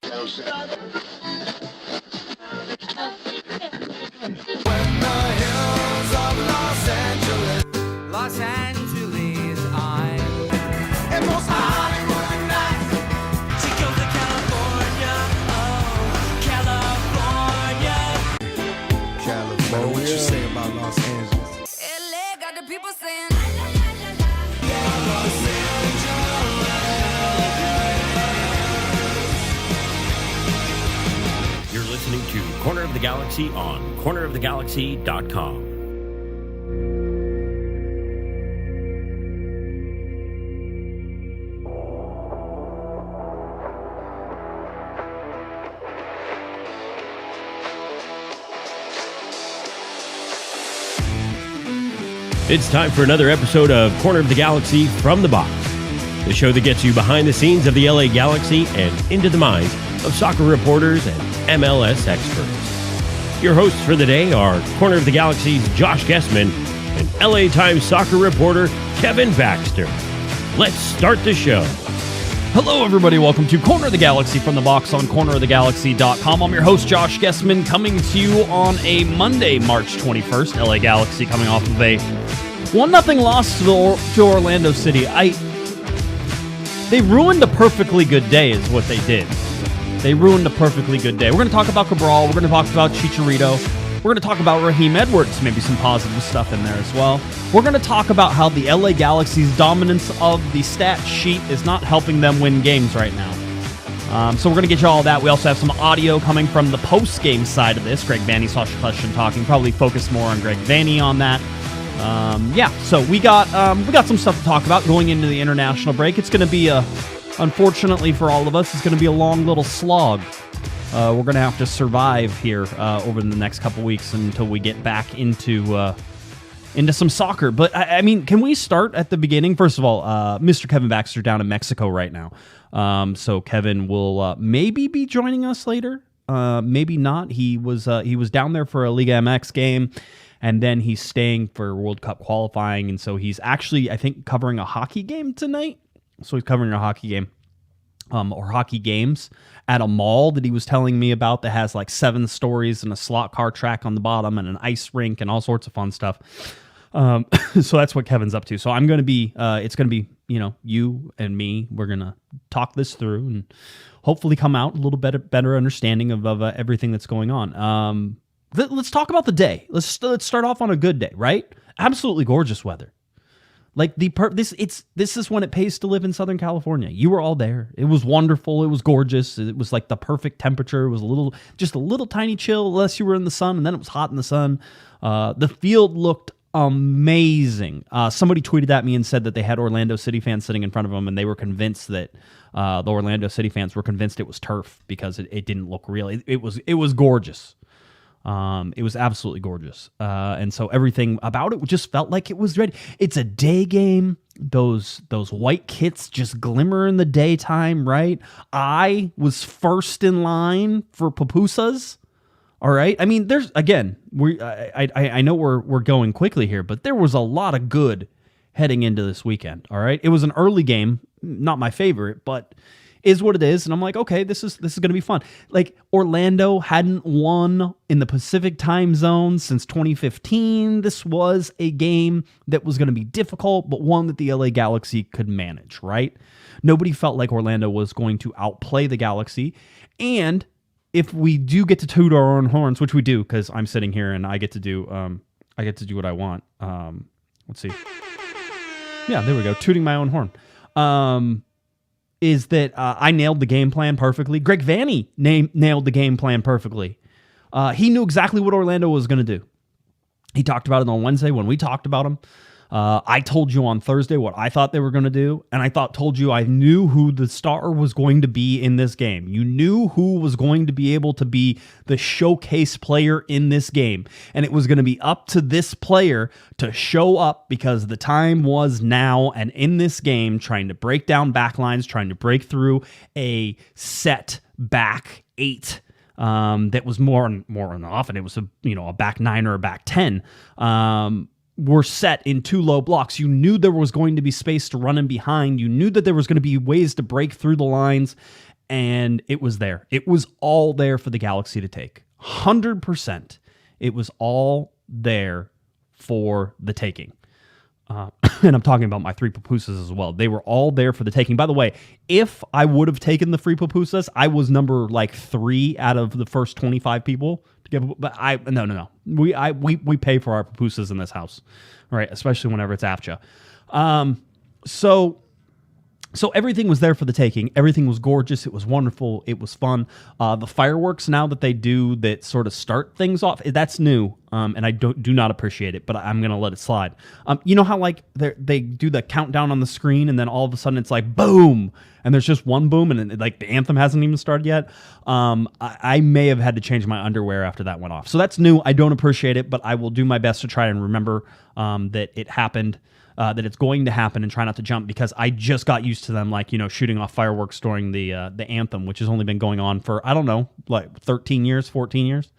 hills of Los Angeles, I'm and most Hollywood nights. She goes to California, oh, California. California. What you say about Los Angeles? LA got the people saying. You're listening to Corner of the Galaxy on cornerofthegalaxy.com. It's time for another episode of Corner of the Galaxy from the Box, the show that gets you behind the scenes of the LA Galaxy and into the minds of soccer reporters and MLS experts. Your hosts for the day are Corner of the Galaxy's Josh Guesman and LA Times soccer reporter Kevin Baxter. Let's start the show. Hello, everybody. Welcome to Corner of the Galaxy from the Box on cornerofthegalaxy.com. I'm your host, Josh Guesman, coming to you on a Monday, March 21st. LA Galaxy coming off of a 1-0 loss to Orlando City. They ruined a perfectly good day is what they did. They ruined a perfectly good day. We're going to talk about Cabral. We're going to talk about Chicharito. We're going to talk about Raheem Edwards, maybe some positive stuff in there as well. We're going to talk about how the LA Galaxy's dominance of the stat sheet is not helping them win games right now. So we're going to get you all that. We also have some audio coming from the post-game side of this. Greg Vanney, Sasha Question talking. Probably focus more on Greg Vanney on that. So we got some stuff to talk about going into the international break. It's going to be unfortunately for all of us, it's going to be a long little slog. We're going to have to survive here over the next couple weeks until we get back into some soccer. But, I mean, can we start at the beginning? First of all, Mr. Kevin Baxter down in Mexico right now. So Kevin will maybe be joining us later. Maybe not. He was down there for a Liga MX game, and then he's staying for World Cup qualifying. And so he's actually, I think, covering a hockey game tonight. So he's covering a hockey game. Or hockey games at a mall that he was telling me about that has like 7 stories and a slot car track on the bottom and an ice rink and all sorts of fun stuff. So that's what Kevin's up to. So I'm going to be, it's going to be, you and me. We're going to talk this through and hopefully come out a little better understanding of everything that's going on. Let's talk about the day. Let's start off on a good day, right? Absolutely gorgeous weather. Like this is when it pays to live in Southern California. You were all there. It was wonderful. It was gorgeous. It was like the perfect temperature. It was just a little tiny chill, unless you were in the sun, and then it was hot in the sun. The field looked amazing. Somebody tweeted at me and said that they had Orlando City fans sitting in front of them, and they were convinced that the Orlando City fans were convinced it was turf because it didn't look real. It was gorgeous. It was absolutely gorgeous. And so everything about it just felt like it was ready. It's a day game. Those white kits just glimmer in the daytime, right? I was first in line for pupusas. All right. I mean, there's, again, I know we're going quickly here, but there was a lot of good heading into this weekend. All right. It was an early game, not my favorite, but is what it is. And I'm like, okay, this is going to be fun. Like, Orlando hadn't won in the Pacific time zone since 2015. This was a game that was going to be difficult, but one that the LA Galaxy could manage, right? Nobody felt like Orlando was going to outplay the Galaxy. And if we do get to toot our own horns, which we do, because I'm sitting here and I get to do what I want. Let's see. Yeah, there we go. Tooting my own horn. Is that I nailed the game plan perfectly. Greg Vanney nailed the game plan perfectly. He knew exactly what Orlando was going to do. He talked about it on Wednesday when we talked about him. I told you on Thursday what I thought they were going to do, and I told you I knew who the star was going to be in this game. You knew who was going to be able to be the showcase player in this game, and it was going to be up to this player to show up because the time was now, and in this game, trying to break down backlines, trying to break through a set back 8 that was more than often. It was a back 9 or a back 10. Were set in 2 low blocks. You knew there was going to be space to run in behind. You knew that there was going to be ways to break through the lines. and it was there. It was all there for the Galaxy to take. 100%. It was all there for the taking. And I'm talking about my 3 pupusas as well. They were all there for the taking. By the way, if I would have taken the free pupusas, I was number 3 out of the first 25 people to give. But no. We pay for our pupusas in this house, right? Especially whenever it's AFCHA. So everything was there for the taking. Everything was gorgeous. It was wonderful. It was fun. The fireworks now that they do that sort of start things off, that's new, and I do not appreciate it, but I'm going to let it slide. You know how they do the countdown on the screen, and then all of a sudden it's like, boom, and there's just one boom, and the anthem hasn't even started yet? I may have had to change my underwear after that went off. So that's new. I don't appreciate it, but I will do my best to try and remember that it happened. That it's going to happen, and try not to jump, because I just got used to them, shooting off fireworks during the anthem, which has only been going on for, 13 years, 14 years.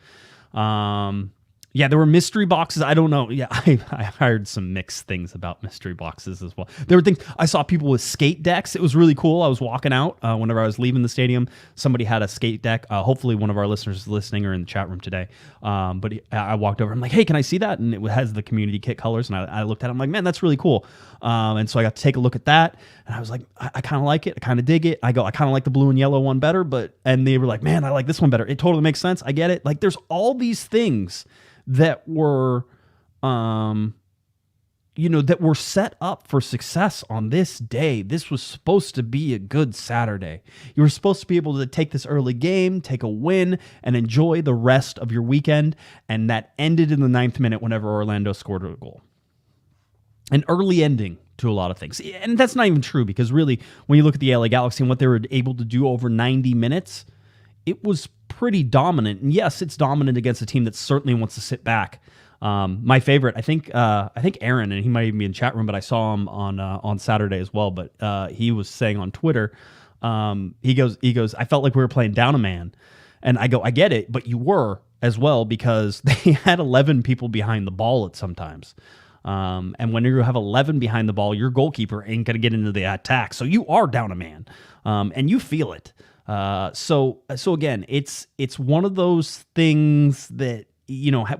Yeah, there were mystery boxes. I don't know. Yeah, I heard some mixed things about mystery boxes as well. There were things, I saw people with skate decks. It was really cool. I was walking out whenever I was leaving the stadium. Somebody had a skate deck. Hopefully one of our listeners is listening or in the chat room today. But I walked over. I'm like, hey, can I see that? And it has the community kit colors. And I looked at it. I'm like, man, that's really cool. And so I got to take a look at that. And I was like, I kind of like it. I kind of dig it. I kind of like the blue and yellow one better. And they were like, man, I like this one better. It totally makes sense. I get it. There's all these things that were, that were set up for success on this day. This was supposed to be a good Saturday. You were supposed to be able to take this early game, take a win, and enjoy the rest of your weekend. And that ended in the 9th minute whenever Orlando scored a goal. An early ending to a lot of things. And that's not even true, because really, when you look at the LA Galaxy and what they were able to do over 90 minutes, it was pretty dominant. And yes, it's dominant against a team that certainly wants to sit back. My favorite, I think Aaron, and he might even be in chat room, but I saw him on Saturday as well. But he was saying on Twitter, he goes, I felt like we were playing down a man, and I go, I get it, but you were as well, because they had 11 people behind the ball at sometimes. And when you have 11 behind the ball, your goalkeeper ain't gonna get into the attack, so you are down a man, and you feel it. So again, it's one of those things that,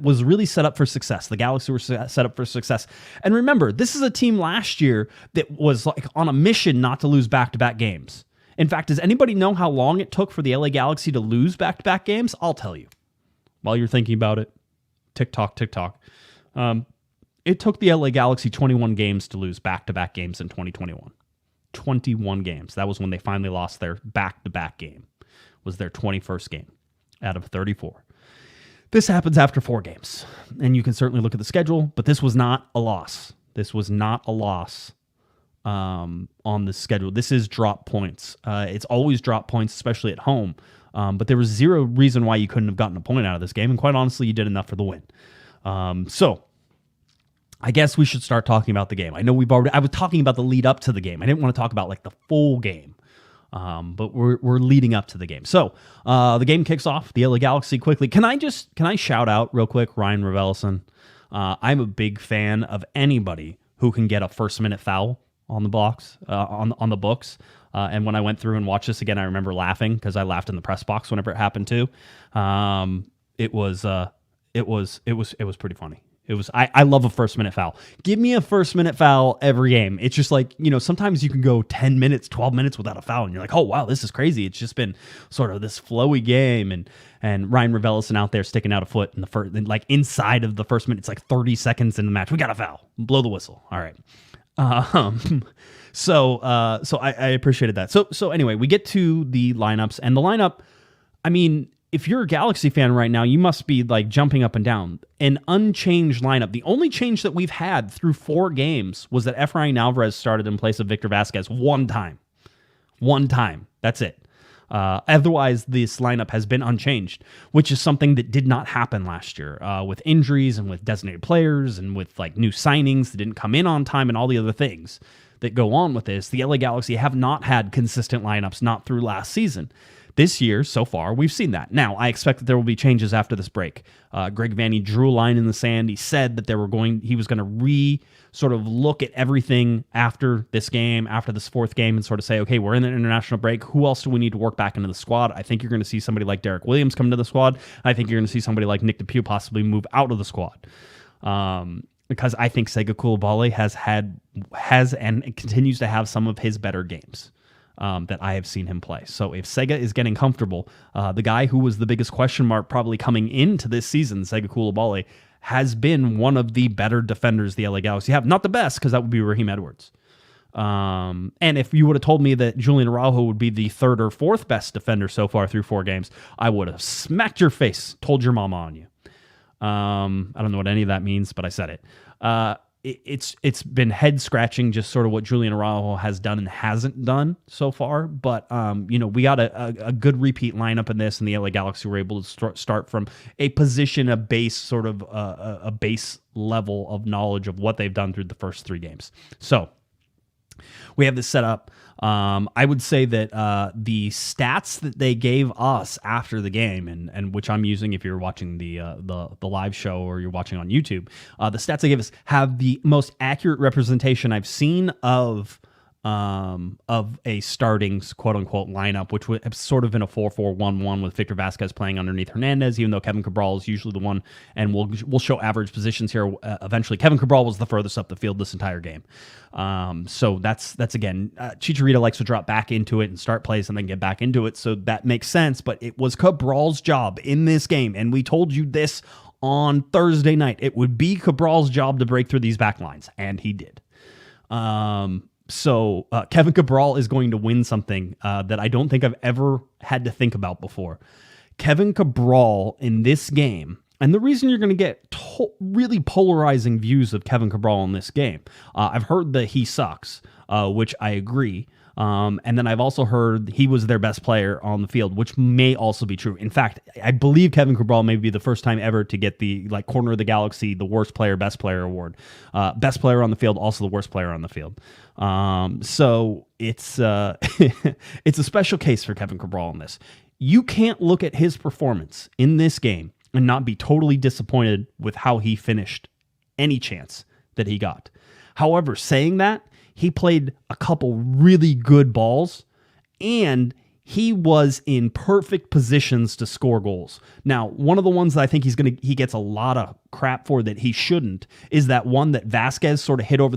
was really set up for success. The Galaxy were set up for success. And remember, this is a team last year that was on a mission not to lose back-to-back games. In fact, does anybody know how long it took for the LA Galaxy to lose back-to-back games? I'll tell you. While you're thinking about it, TikTok. It took the LA Galaxy 21 games to lose back-to-back games in 2021. 21 games. That was when they finally lost their back-to-back game. Was their 21st game out of 34. This happens after 4 games. And you can certainly look at the schedule, but this was not a loss. This was not a loss on the schedule. This is drop points. It's always drop points, especially at home. But there was zero reason why you couldn't have gotten a point out of this game. And quite honestly, you did enough for the win. So I guess we should start talking about the game. I know I was talking about the lead up to the game. I didn't want to talk about the full game, but we're leading up to the game. So the game kicks off. The LA Galaxy quickly. Can I shout out real quick Ryan Revelson? I'm a big fan of anybody who can get a first-minute foul on the box, on the books. And when I went through and watched this again, I remember laughing, because I laughed in the press box whenever it happened too. It was pretty funny. I love a first-minute foul. Give me a first-minute foul every game. It's just sometimes you can go 10 minutes, 12 minutes without a foul, and you're like, oh, wow, this is crazy. It's just been sort of this flowy game, and Ryan Revelson out there sticking out a foot in the first, inside of the first minute. It's 30 seconds in the match. We got a foul. Blow the whistle. All right. So I appreciated that. So anyway, we get to the lineups, and the lineup, if you're a Galaxy fan right now, you must be jumping up and down. An unchanged lineup. The only change that we've had through 4 games was that Efrain Alvarez started in place of Victor Vasquez one time. That's it. Otherwise, this lineup has been unchanged, which is something that did not happen last year with injuries and with designated players and with new signings that didn't come in on time and all the other things that go on with this. The LA Galaxy have not had consistent lineups, not through last season. This year, so far, we've seen that. Now, I expect that there will be changes after this break. Greg Vanney drew a line in the sand. He said that he was going to sort of look at everything after this game, after this fourth game, and sort of say, okay, we're in the international break. Who else do we need to work back into the squad? I think you're going to see somebody like Derek Williams come to the squad. I think you're going to see somebody like Nick DePuy possibly move out of the squad. Because I think Sega Coulibaly has and continues to have some of his better games that I have seen him play. So if Sega is getting comfortable, the guy who was the biggest question mark probably coming into this season, Sega Coulibaly, has been one of the better defenders the LA Galaxy have. Not the best, because that would be Raheem Edwards. And if you would have told me that Julian Araujo would be the third or fourth best defender so far through 4 games, I would have smacked your face, told your mama on you. I don't know what any of that means, but I said it. It's been head scratching, just sort of what Julian Araujo has done and hasn't done so far. But we got a good repeat lineup in this, and the LA Galaxy were able to start from a position, a base sort of a base level of knowledge of what they've done through the first 3 games. So we have this set up. I would say that the stats that they gave us after the game, and which I'm using if you're watching the live show or you're watching on YouTube, the stats they gave us have the most accurate representation I've seen of a starting quote unquote lineup, which would have sort of been a 4-4-1-1 with Victor Vasquez playing underneath Hernandez, even though Kevin Cabral is usually the one, and we'll show average positions here eventually. Kevin Cabral was the furthest up the field this entire game. So that's again, Chicharito likes to drop back into it and start plays and then get back into it. So that makes sense, but it was Cabral's job in this game. And we told you this on Thursday night. It would be Cabral's job to break through these back lines, and he did. So Kevin Cabral is going to win something that I don't think I've ever had to think about before. Kevin Cabral in this game, and the reason you're going to get really polarizing views of Kevin Cabral in this game, I've heard that he sucks, which I agree. And then I've also heard he was their best player on the field, which may also be true. In fact, I believe Kevin Cabral may be the first time ever to get the Corner of the Galaxy, the worst player, best player award. Best player on the field, also the worst player on the field. So it's it's a special case for Kevin Cabral in this. You can't look at his performance in this game and not be totally disappointed with how he finished any chance that he got. However, saying that, he played a couple really good balls, and he was in perfect positions to score goals. Now, one of the ones that I think he gets a lot of crap for that he shouldn't is that one that Vasquez sort of hit over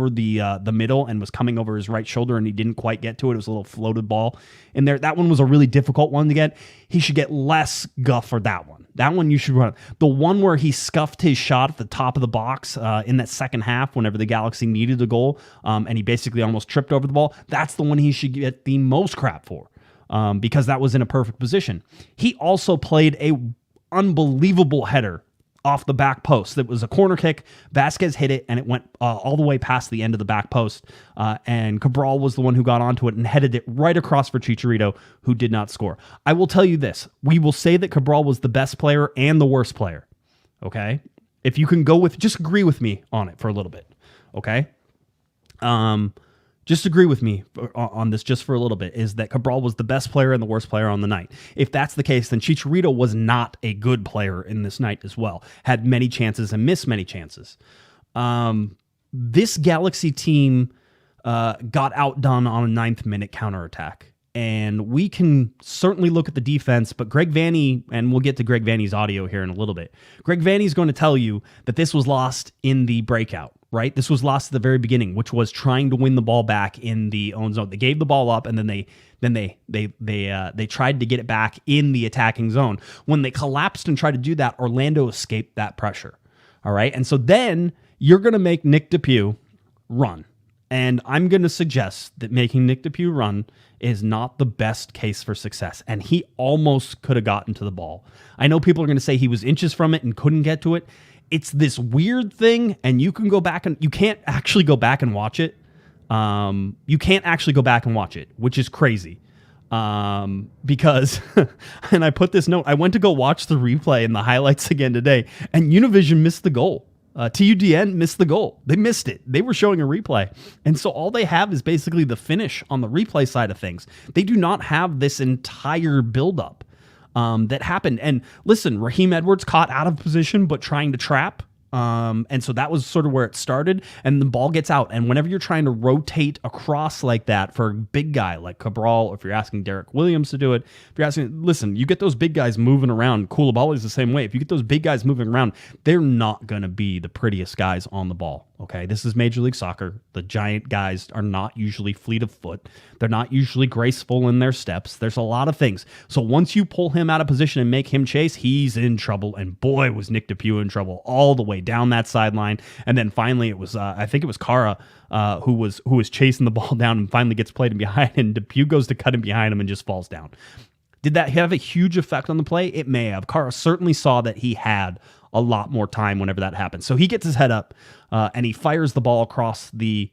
the middle and was coming over his right shoulder, and he didn't quite get to it. It was a little floated ball in there. That one was a really difficult one to get. He should get less guff for that one. That one you should run. The one where he scuffed his shot at the top of the box in that second half whenever the Galaxy needed a goal, and he basically almost tripped over the ball, that's the one he should get the most crap for, because that was in a perfect position. He also played a unbelievable header off the back post. That was a corner kick. Vasquez hit it, and it went all the way past the end of the back post, and Cabral was the one who got onto it and headed it right across for Chicharito, who did not score. I will tell you this. We will say that Cabral was the best player and the worst player, okay? If you can just agree with me on it for a little bit, okay? Just agree with me on this just for a little bit, is that Cabral was the best player and the worst player on the night. If that's the case, then Chicharito was not a good player in this night as well. Had many chances and missed many chances. This Galaxy team got outdone on a 9th minute counterattack. And we can certainly look at the defense, but Greg Vanney, and we'll get to Greg Vanney's audio here in a little bit. Greg Vanney's going to tell you that this was lost in the breakout, right? This was lost at the very beginning, which was trying to win the ball back in the own zone. They gave the ball up, and then they tried to get it back in the attacking zone. When they collapsed and tried to do that, Orlando escaped that pressure. All right, and so then you're going to make Nick DePuy run. And I'm going to suggest that making Nick DePuy run is not the best case for success. And he almost could have gotten to the ball. I know people are going to say he was inches from it and couldn't get to it. It's this weird thing, and you can go back and you can't actually go back and watch it. Which is crazy. Because, and I put this note, I went to go watch the replay and the highlights again today, and Univision missed the goal. TUDN missed the goal. They missed it. They were showing a replay. And so all they have is basically the finish on the replay side of things. They do not have this entire buildup that happened. And listen, Raheem Edwards caught out of position, but trying to trap. And so that was sort of where it started, and the ball gets out. And whenever you're trying to rotate across like that for a big guy like Cabral, or if you're asking Derek Williams to do it, if you're asking, listen, you get those big guys moving around. Koulibaly is the same way. If you get those big guys moving around, they're not going to be the prettiest guys on the ball. Okay, this is Major League Soccer. The giant guys are not usually fleet of foot. They're not usually graceful in their steps. There's a lot of things. So once you pull him out of position and make him chase, he's in trouble. And boy, was Nick DePuy in trouble all the way down that sideline. And then finally, it was I think it was Cara who was chasing the ball down and finally gets played in behind. And DePuy goes to cut him behind him and just falls down. Did that have a huge effect on the play? It may have. Cara certainly saw that he had a lot more time whenever that happened. So he gets his head up and he fires the ball across the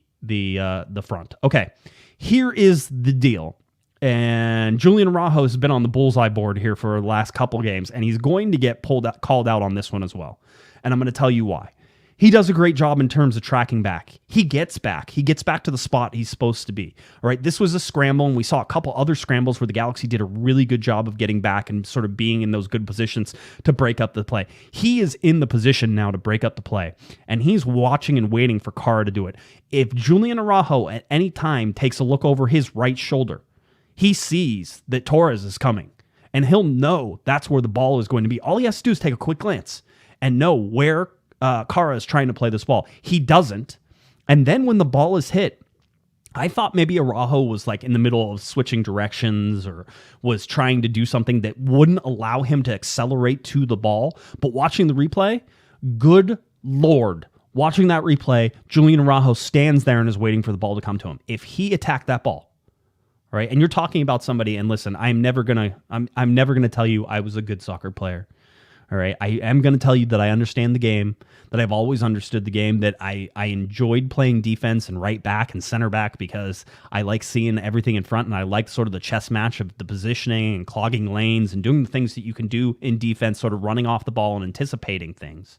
front. Okay, here is the deal. And Julian Araujo has been on the bullseye board here for the last couple games, and he's going to get called out on this one as well. And I'm going to tell you why. He does a great job in terms of tracking back. He gets back. He gets back to the spot he's supposed to be. All right, this was a scramble, and we saw a couple other scrambles where the Galaxy did a really good job of getting back and sort of being in those good positions to break up the play. He is in the position now to break up the play, and he's watching and waiting for Cara to do it. If Julian Araujo at any time takes a look over his right shoulder, he sees that Torres is coming, and he'll know that's where the ball is going to be. All he has to do is take a quick glance and know where Cara is trying to play this ball. He doesn't. And then when the ball is hit, I thought maybe Araujo was like in the middle of switching directions or was trying to do something that wouldn't allow him to accelerate to the ball. But watching the replay, good Lord, watching that replay, Julian Araujo stands there and is waiting for the ball to come to him. If he attacked that ball, right? And you're talking about somebody, and listen, I'm never gonna tell you I was a good soccer player. All right, I am going to tell you that I understand the game, that I've always understood the game, that I enjoyed playing defense and right back and center back because I like seeing everything in front, and I like sort of the chess match of the positioning and clogging lanes and doing the things that you can do in defense, sort of running off the ball and anticipating things.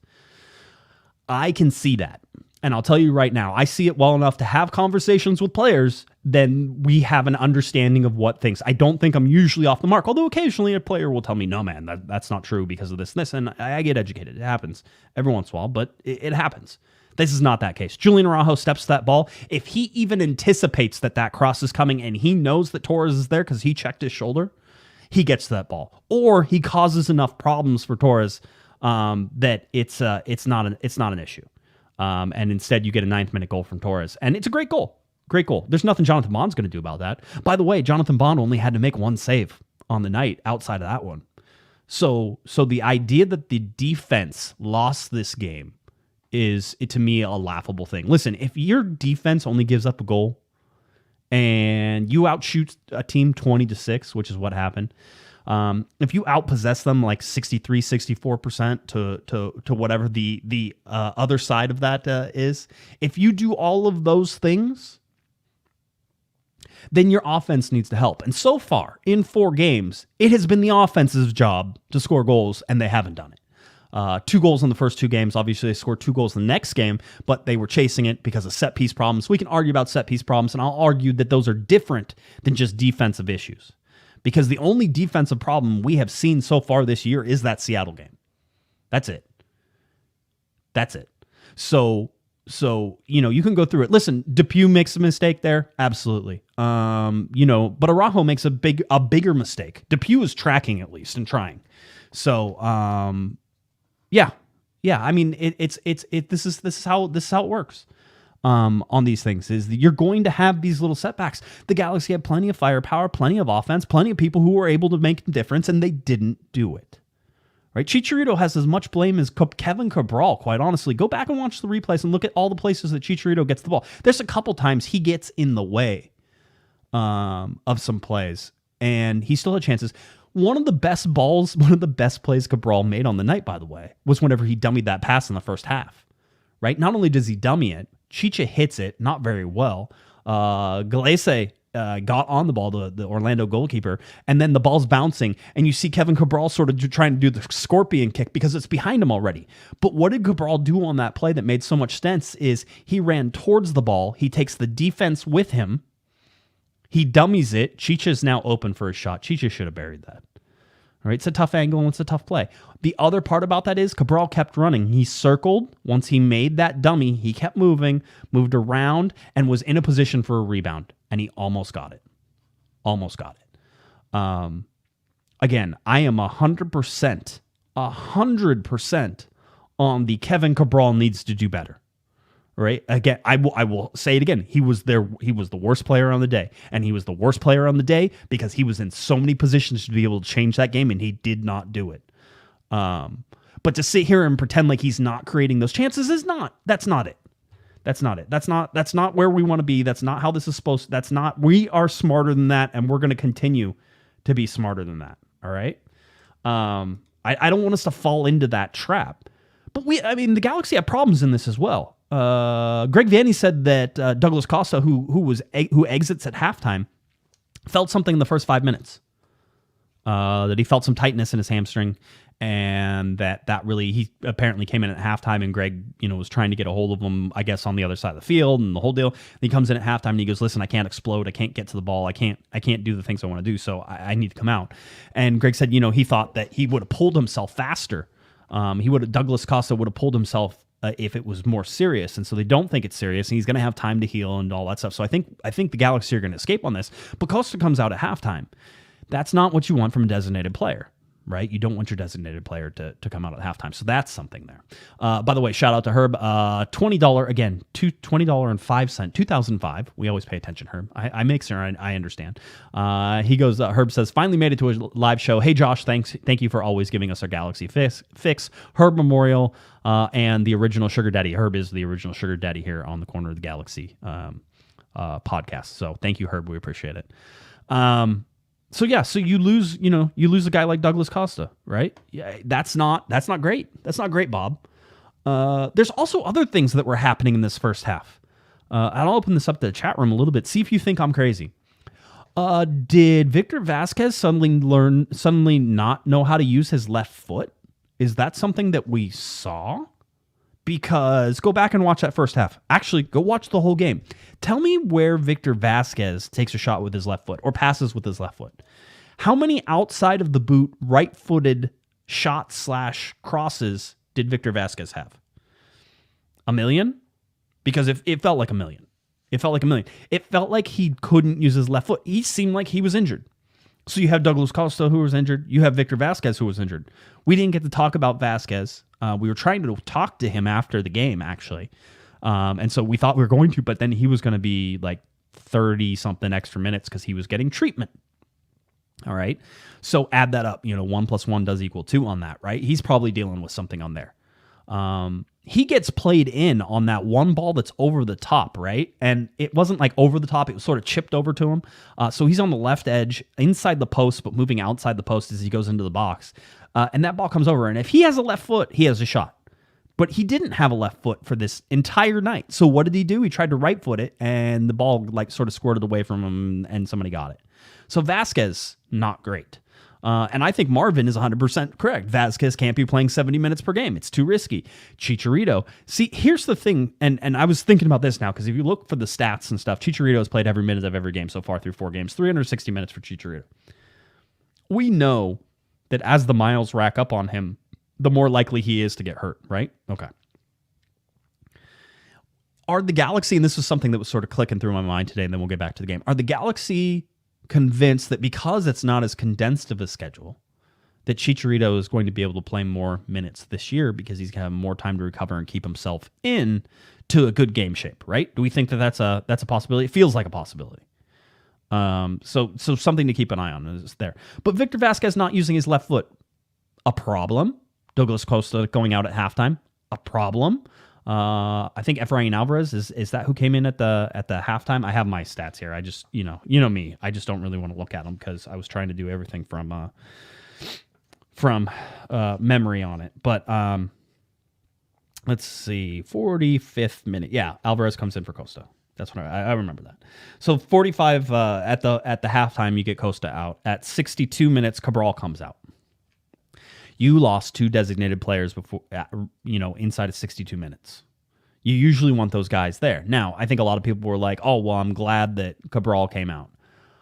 I can see that. And I'll tell you right now, I see it well enough to have conversations with players, then we have an understanding of what things. I don't think I'm usually off the mark, although occasionally a player will tell me, no, man, that's not true because of this and this, and I get educated. It happens every once in a while, but it happens. This is not that case. Julian Araujo steps to that ball. If he even anticipates that cross is coming and he knows that Torres is there because he checked his shoulder, he gets to that ball. Or he causes enough problems for Torres that it's not an issue. And instead you get a 9th-minute goal from Torres. And it's a great goal. Great goal. There's nothing Jonathan Bond's going to do about that. By the way, Jonathan Bond only had to make one save on the night outside of that one. So the idea that the defense lost this game is, to me, a laughable thing. Listen, if your defense only gives up a goal and you outshoot a team 20-6, which is what happened, if you outpossess them like 63, 64% to whatever the other side of that is, if you do all of those things, then your offense needs to help. And so far, in 4 games, it has been the offense's job to score goals, and they haven't done it. 2 goals in the first 2 games. Obviously, they scored 2 goals in the next game, but they were chasing it because of set-piece problems. We can argue about set-piece problems, and I'll argue that those are different than just defensive issues. Because the only defensive problem we have seen so far this year is that Seattle game. That's it. So you can go through it. Listen, DePuy makes a mistake there, absolutely. But Araujo makes a bigger mistake. DePuy is tracking at least and trying. So, yeah. I mean, this is how it works. On these things is that you're going to have these little setbacks. The Galaxy had plenty of firepower, plenty of offense, plenty of people who were able to make a difference, and they didn't do it. Right? Chicharito has as much blame as Kevin Cabral, quite honestly. Go back and watch the replays and look at all the places that Chicharito gets the ball. There's a couple times he gets in the way of some plays, and he still had chances. One of the best plays Cabral made on the night, by the way, was whenever he dummied that pass in the first half. Right? Not only does he dummy it, Chicha hits it, not very well. Galese got on the ball, the Orlando goalkeeper, and then the ball's bouncing, and you see Kevin Cabral sort of trying to do the scorpion kick because it's behind him already. But what did Cabral do on that play that made so much sense is he ran towards the ball, he takes the defense with him, he dummies it, Chicha's now open for a shot. Chicha should have buried that. All right, it's a tough angle and it's a tough play. The other part about that is Cabral kept running. He circled. Once he made that dummy, he kept moving, moved around, and was in a position for a rebound. And he almost got it. Almost got it. Again, I am 100% on the Kevin Cabral needs to do better. Right? Again, I will say it again. He was the worst player on the day. And he was the worst player on the day because he was in so many positions to be able to change that game, and he did not do it. But to sit here and pretend like he's not creating those chances that's not it. That's not where we want to be. That's not how this is supposed to. We are smarter than that, and we're going to continue to be smarter than that. All right? I don't want us to fall into that trap. But the Galaxy have problems in this as well. Greg Vanney said that Douglas Costa, who exits at halftime, felt something in the first 5 minutes. That he felt some tightness in his hamstring, and that really he apparently came in at halftime, and Greg was trying to get a hold of him, I guess, on the other side of the field and the whole deal. And he comes in at halftime and he goes, "Listen, I can't explode. I can't get to the ball. I can't do the things I want to do. So I need to come out." And Greg said, he thought that he would have pulled himself faster. Douglas Costa would have pulled himself if it was more serious, and so they don't think it's serious, and he's going to have time to heal and all that stuff. So I think the Galaxy are going to escape on this. But Costa comes out at halftime. That's not what you want from a designated player, right? You don't want your designated player to come out at halftime. So that's something there. By the way, shout out to Herb. $20 again, $20.05, 2005. We always pay attention, Herb. I make sure I understand. He goes. Herb says, "Finally made it to a live show. Hey Josh, thank you for always giving us our Galaxy fix. Herb Memorial and the original Sugar Daddy. Herb is the original Sugar Daddy here on the Corner of the Galaxy podcast. So thank you, Herb. We appreciate it." So you lose a guy like Douglas Costa, right? Yeah, that's not great. That's not great, Bob. There's also other things that were happening in this first half. I'll open this up to the chat room a little bit. See if you think I'm crazy. Did Victor Vasquez suddenly not know how to use his left foot? Is that something that we saw? Because go back and watch that first half. Actually, go watch the whole game. Tell me where Victor Vasquez takes a shot with his left foot or passes with his left foot. How many outside of the boot right-footed shots / crosses did Victor Vasquez have? 1 million? Because it felt like 1 million. It felt like 1 million. It felt like he couldn't use his left foot. He seemed like he was injured. So you have Douglas Costa, who was injured. You have Victor Vasquez, who was injured. We didn't get to talk about Vasquez. We were trying to talk to him after the game, actually. And so we thought we were going to, but then he was going to be like 30-something extra minutes because he was getting treatment. All right? So add that up. 1 + 1 does equal 2 on that, right? He's probably dealing with something on there. He gets played in on that one ball that's over the top, right? And it wasn't like over the top. It was sort of chipped over to him. So he's on the left edge, inside the post, but moving outside the post as he goes into the box. And that ball comes over. And if he has a left foot, he has a shot. But he didn't have a left foot for this entire night. So what did he do? He tried to right foot it, and the ball sort of squirted away from him, and somebody got it. So Vasquez, not great. And I think Marvin is 100% correct. Vasquez can't be playing 70 minutes per game. It's too risky. Chicharito. See, here's the thing, and I was thinking about this now, because if you look for the stats and stuff, Chicharito has played every minute of every game so far through 4 games, 360 minutes for Chicharito. We know that as the miles rack up on him, the more likely he is to get hurt, right? Okay. Are the Galaxy, and this was something that was sort of clicking through my mind today, and then we'll get back to the game. Are the Galaxy convinced that because it's not as condensed of a schedule, that Chicharito is going to be able to play more minutes this year because he's going to have more time to recover and keep himself in to a good game shape, right? Do we think that that's a possibility? It feels like a possibility. So something to keep an eye on is there. But Victor Vasquez not using his left foot, a problem. Douglas Costa going out at halftime, a problem. I think Efrain Alvarez is that who came in at the halftime. I have my stats here. I just you know me. I just don't really want to look at them because I was trying to do everything from memory on it. But let's see, 45th minute. Yeah, Alvarez comes in for Costa. That's what I remember that. So 45 at the halftime, you get Costa out. At 62 minutes, Cabral comes out. You lost 2 designated players before, inside of 62 minutes. You usually want those guys there. Now, I think a lot of people were like, "Oh, well, I'm glad that Cabral came out."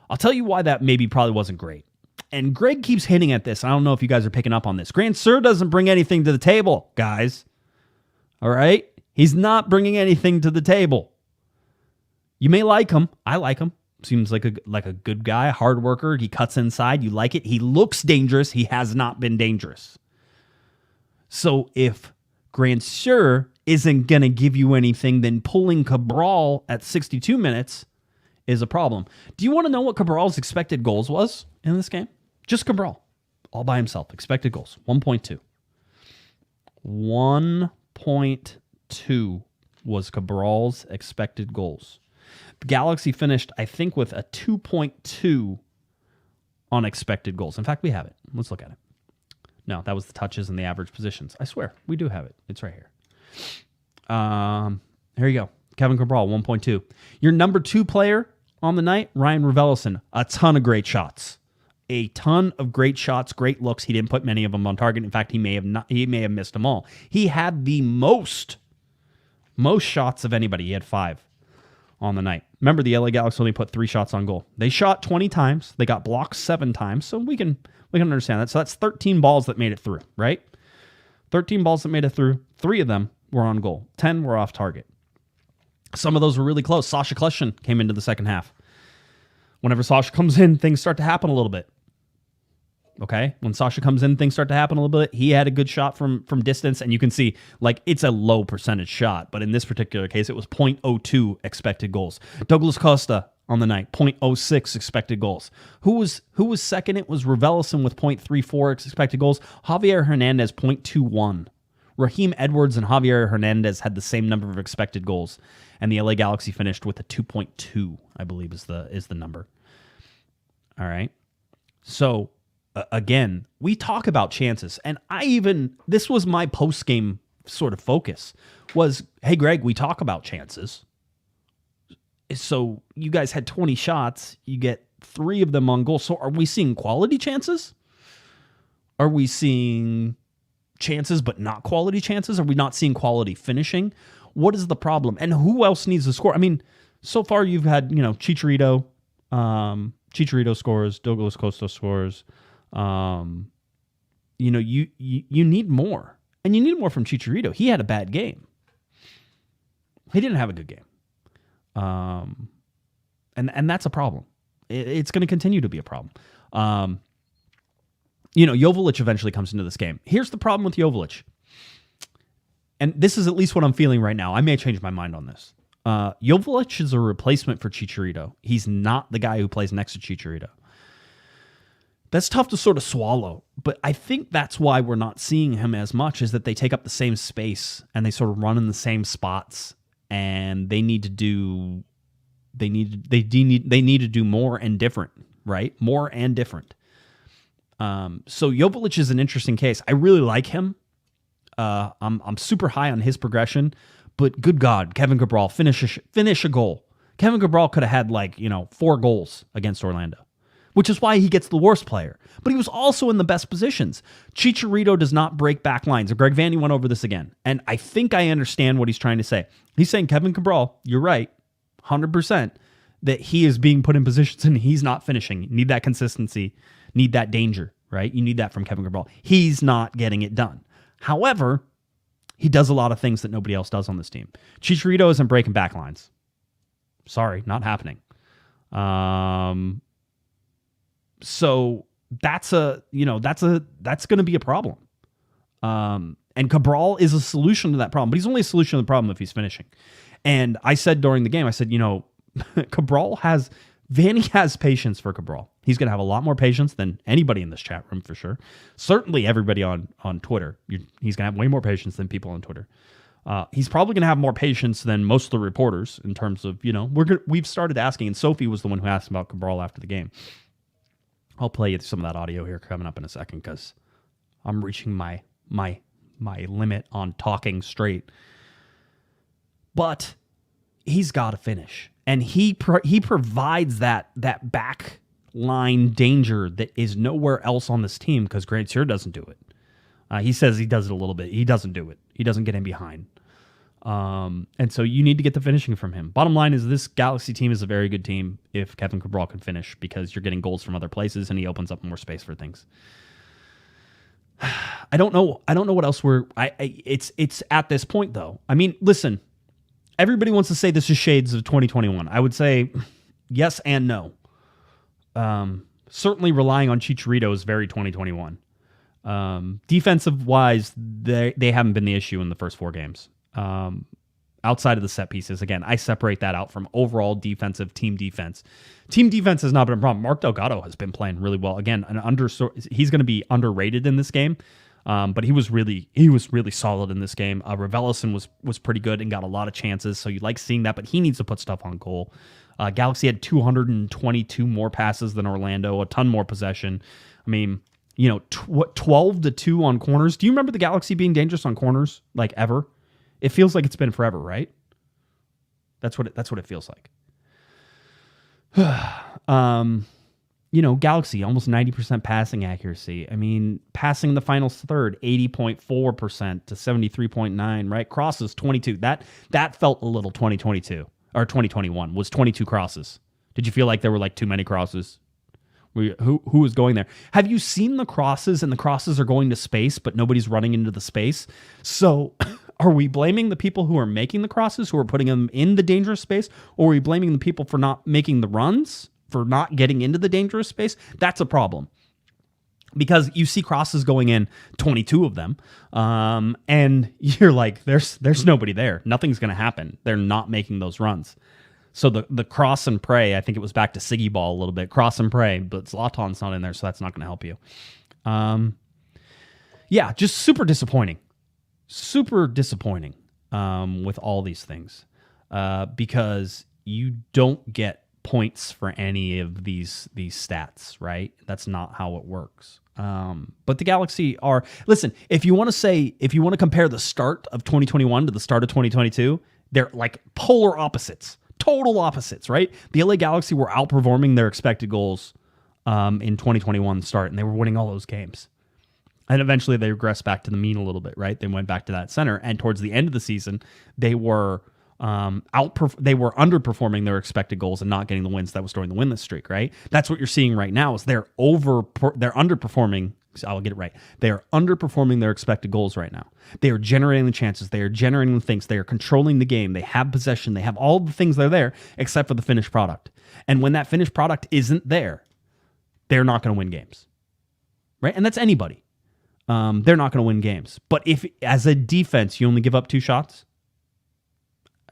I'll tell you why that maybe probably wasn't great. And Greg keeps hinting at this. I don't know if you guys are picking up on this. Grandsir doesn't bring anything to the table, guys. All right? He's not bringing anything to the table. You may like him. I like him. Seems like a good guy, a hard worker. He cuts inside. You like it. He looks dangerous. He has not been dangerous. So if Grandsir isn't going to give you anything, then pulling Cabral at 62 minutes is a problem. Do you want to know what Cabral's expected goals was in this game? Just Cabral, all by himself. Expected goals, 1.2. 1.2 was Cabral's expected goals. The Galaxy finished, I think, with a 2.2 on expected goals. In fact, we have it. Let's look at it. No, that was the touches and the average positions. I swear, we do have it. It's right here. Here you go. Kevin Cabral, 1.2. Your number 2 player on the night, Ryan Revelson, a ton of great shots. A ton of great shots, great looks. He didn't put many of them on target. In fact, he may have missed them all. He had the most shots of anybody. He had 5 on the night. Remember, the LA Galaxy only put 3 shots on goal. They shot 20 times. They got blocked 7 times. So we can understand that. So that's 13 balls that made it through, right? 13 balls that made it through. 3 of them were on goal. 10 were off target. Some of those were really close. Sasha Kleshin came into the second half. Whenever Sasha comes in, things start to happen a little bit. Okay? When Sasha comes in, things start to happen a little bit. He had a good shot from distance, and you can see, like, it's a low percentage shot, but in this particular case, it was 0.02 expected goals. Douglas Costa on the night, 0.06 expected goals. Who was second? It was Revelson with 0.34 expected goals. Javier Hernandez, 0.21. Raheem Edwards and Javier Hernandez had the same number of expected goals, and the LA Galaxy finished with a 2.2, I believe is the number. All right. So, again, we talk about chances, and this was my post-game sort of focus, was, hey, Greg, we talk about chances. So you guys had 20 shots. You get 3 of them on goal. So are we seeing quality chances? Are we seeing chances but not quality chances? Are we not seeing quality finishing? What is the problem? And who else needs to score? I mean, so far you've had, Chicharito. Chicharito scores. Douglas Costa scores. You need more. And you need more from Chicharito. He had a bad game. He didn't have a good game. And that's a problem. It's going to continue to be a problem. Joveljic eventually comes into this game. Here's the problem with Joveljic. And this is at least what I'm feeling right now. I may change my mind on this. Joveljic is a replacement for Chicharito. He's not the guy who plays next to Chicharito. That's tough to sort of swallow, but I think that's why we're not seeing him as much, is that they take up the same space and they sort of run in the same spots, and they need to do more and different, right? More and different. So Joveljic is an interesting case. I really like him. I'm super high on his progression, but good God, Kevin Cabral, finish a goal. Kevin Cabral could have had 4 goals against Orlando, which is why he gets the worst player. But he was also in the best positions. Chicharito does not break back lines. Greg Vanney went over this again, and I think I understand what he's trying to say. He's saying, Kevin Cabral, you're right, 100%, that he is being put in positions and he's not finishing. You need that consistency, need that danger, right? You need that from Kevin Cabral. He's not getting it done. However, he does a lot of things that nobody else does on this team. Chicharito isn't breaking back lines. Sorry, not happening. So that's going to be a problem. And Cabral is a solution to that problem, but he's only a solution to the problem if he's finishing. And I said during the game, Vanney has patience for Cabral. He's going to have a lot more patience than anybody in this chat room for sure. Certainly everybody on Twitter. He's going to have way more patience than people on Twitter. He's probably going to have more patience than most of the reporters in terms of, we've started asking, and Sophie was the one who asked about Cabral after the game. I'll play you some of that audio here coming up in a second because I'm reaching my limit on talking straight. But he's got to finish. And he provides that back line danger that is nowhere else on this team because Grantier doesn't do it. He says he does it a little bit. He doesn't do it. He doesn't get in behind. And so you need to get the finishing from him. Bottom line is this Galaxy team is a very good team if Kevin Cabral can finish because you're getting goals from other places and he opens up more space for things. I don't know what else it's at this point though. I mean, listen, everybody wants to say this is shades of 2021. I would say yes and no. Certainly relying on Chicharito is very 2021. Defensive wise, they haven't been the issue in the first 4 games. Outside of the set pieces, again, I separate that out from overall defensive team defense. Team defense has not been a problem. Mark Delgado has been playing really well. Again, he's going to be underrated in this game, but he was really solid in this game. Revelson was pretty good and got a lot of chances, so you like seeing that. But he needs to put stuff on goal. Galaxy had 222 more passes than Orlando, a ton more possession. I mean, 12-2 on corners. Do you remember the Galaxy being dangerous on corners like ever? It feels like it's been forever, right? That's what it feels like. Galaxy almost 90% passing accuracy. I mean, passing the final third 80.4% to 73.9, right? Crosses 22. That felt a little 2022 or 2021 was 22 crosses. Did you feel like there were like too many crosses? Who was going there? Have you seen the crosses and the crosses are going to space, but nobody's running into the space? So are we blaming the people who are making the crosses, who are putting them in the dangerous space, or are we blaming the people for not making the runs, for not getting into the dangerous space? That's a problem. Because you see crosses going in, 22 of them, and you're like, there's nobody there. Nothing's going to happen. They're not making those runs. So the cross and pray, I think it was back to Siggy Ball a little bit. Cross and pray, but Zlatan's not in there, so that's not going to help you. Yeah, just super disappointing. Super disappointing with all these things because you don't get points for any of these stats, right? That's not how it works. But the Galaxy are... Listen, if you want to compare the start of 2021 to the start of 2022, they're like polar opposites. Total opposites, right? The LA Galaxy were outperforming their expected goals in 2021 start, and they were winning all those games. And eventually they regressed back to the mean a little bit, right? They went back to that center, and towards the end of the season, they were underperforming their expected goals and not getting the wins that was during the winless streak, right? That's what you're seeing right now is they're underperforming. I'll get it right. They are underperforming their expected goals right now. They are generating the chances. They are generating the things. They are controlling the game. They have possession. They have all the things that are there except for the finished product. And when that finished product isn't there, they're not going to win games, right? And that's anybody. They're not going to win games. But if, as a defense, you only give up 2 shots,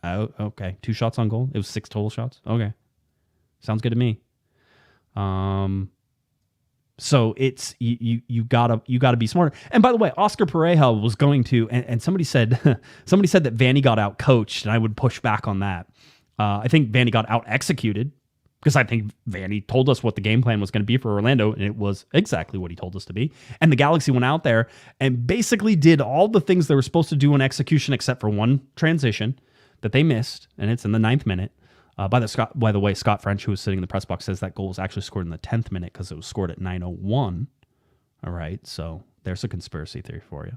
okay, 2 shots on goal. It was 6 total shots. Okay, sounds good to me. So it's you gotta be smarter. And by the way, Oscar Pareja was going to, and somebody said that Vanney got out coached, and I would push back on that. I think Vanney got out executed because I think Vanney told us what the game plan was going to be for Orlando, and it was exactly what he told us to be. And the Galaxy went out there and basically did all the things they were supposed to do in execution, except for one transition that they missed, and it's in the 9th minute. By the way, Scott French, who was sitting in the press box, says that goal was actually scored in the 10th minute because it was scored at 9:01. All right, so there's a conspiracy theory for you.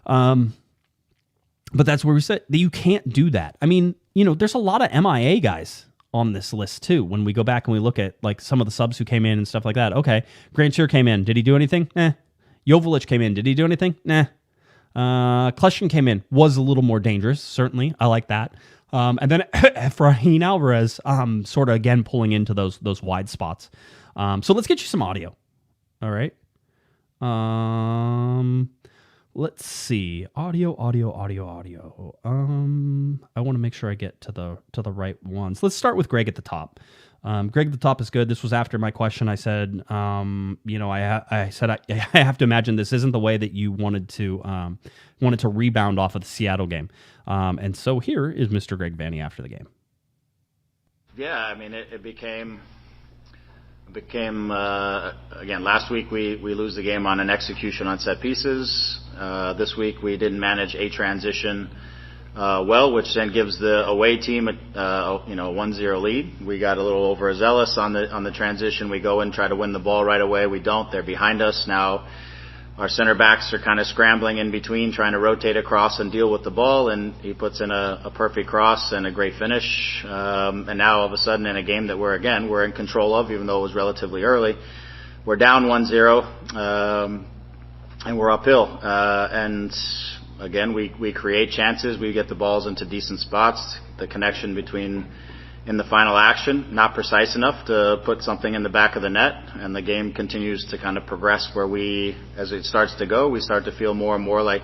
But that's where we said that you can't do that. I mean, there's a lot of MIA guys on this list too. When we go back and we look at like some of the subs who came in and stuff like that. Okay, Grantier came in. Did he do anything? Joveljic came in. Did he do anything? Kleshkin came in. Was a little more dangerous, certainly. I like that. And then Efrain Alvarez, sort of again pulling into those wide spots. So let's get you some audio. All right. Let's see. Audio. I want to make sure I get to the right ones. Let's start with Greg at the top. Greg at the top is good. This was after my question. I said, I said I have to imagine this isn't the way that you wanted to rebound off of the Seattle game. And so here is Mr. Greg Vanney after the game. Yeah, I mean, it became again, last week we lose the game on an execution on set pieces. This week we didn't manage a transition well, which then gives the away team a 1-0 lead. We got a little overzealous on the transition. We go and try to win the ball right away. We don't. They're behind us now. Our center backs are kind of scrambling in between, trying to rotate across and deal with the ball, and he puts in a perfect cross and a great finish. And now all of a sudden, in a game that we're in control of, even though it was relatively early, we're down 1-0, and we're uphill. And again, we create chances. We get the balls into decent spots. The connection in the final action, not precise enough to put something in the back of the net. And the game continues to kind of progress where as it starts to go, we start to feel more and more like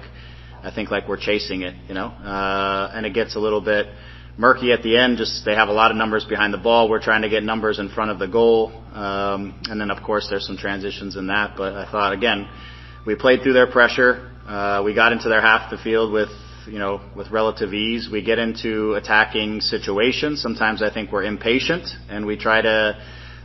we're chasing it, and it gets a little bit murky at the end. Just they have a lot of numbers behind the ball. We're trying to get numbers in front of the goal. And then, of course, there's some transitions in that. But I thought, again, we played through their pressure. We got into their half the field with relative ease. We get into attacking situations. Sometimes I think we're impatient and we try to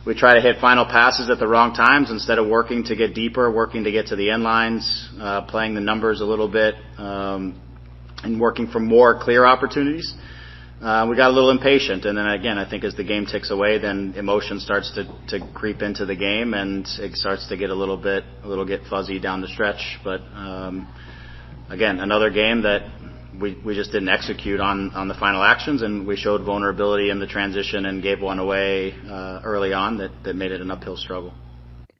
hit final passes at the wrong times instead of working to get deeper, working to get to the end lines, playing the numbers a little bit, and working for more clear opportunities. We got a little impatient, and then again, I think as the game ticks away, then emotion starts to creep into the game, and it starts to get a little get fuzzy down the stretch. But again, another game that we just didn't execute on the final actions, and we showed vulnerability in the transition and gave one away early on that made it an uphill struggle.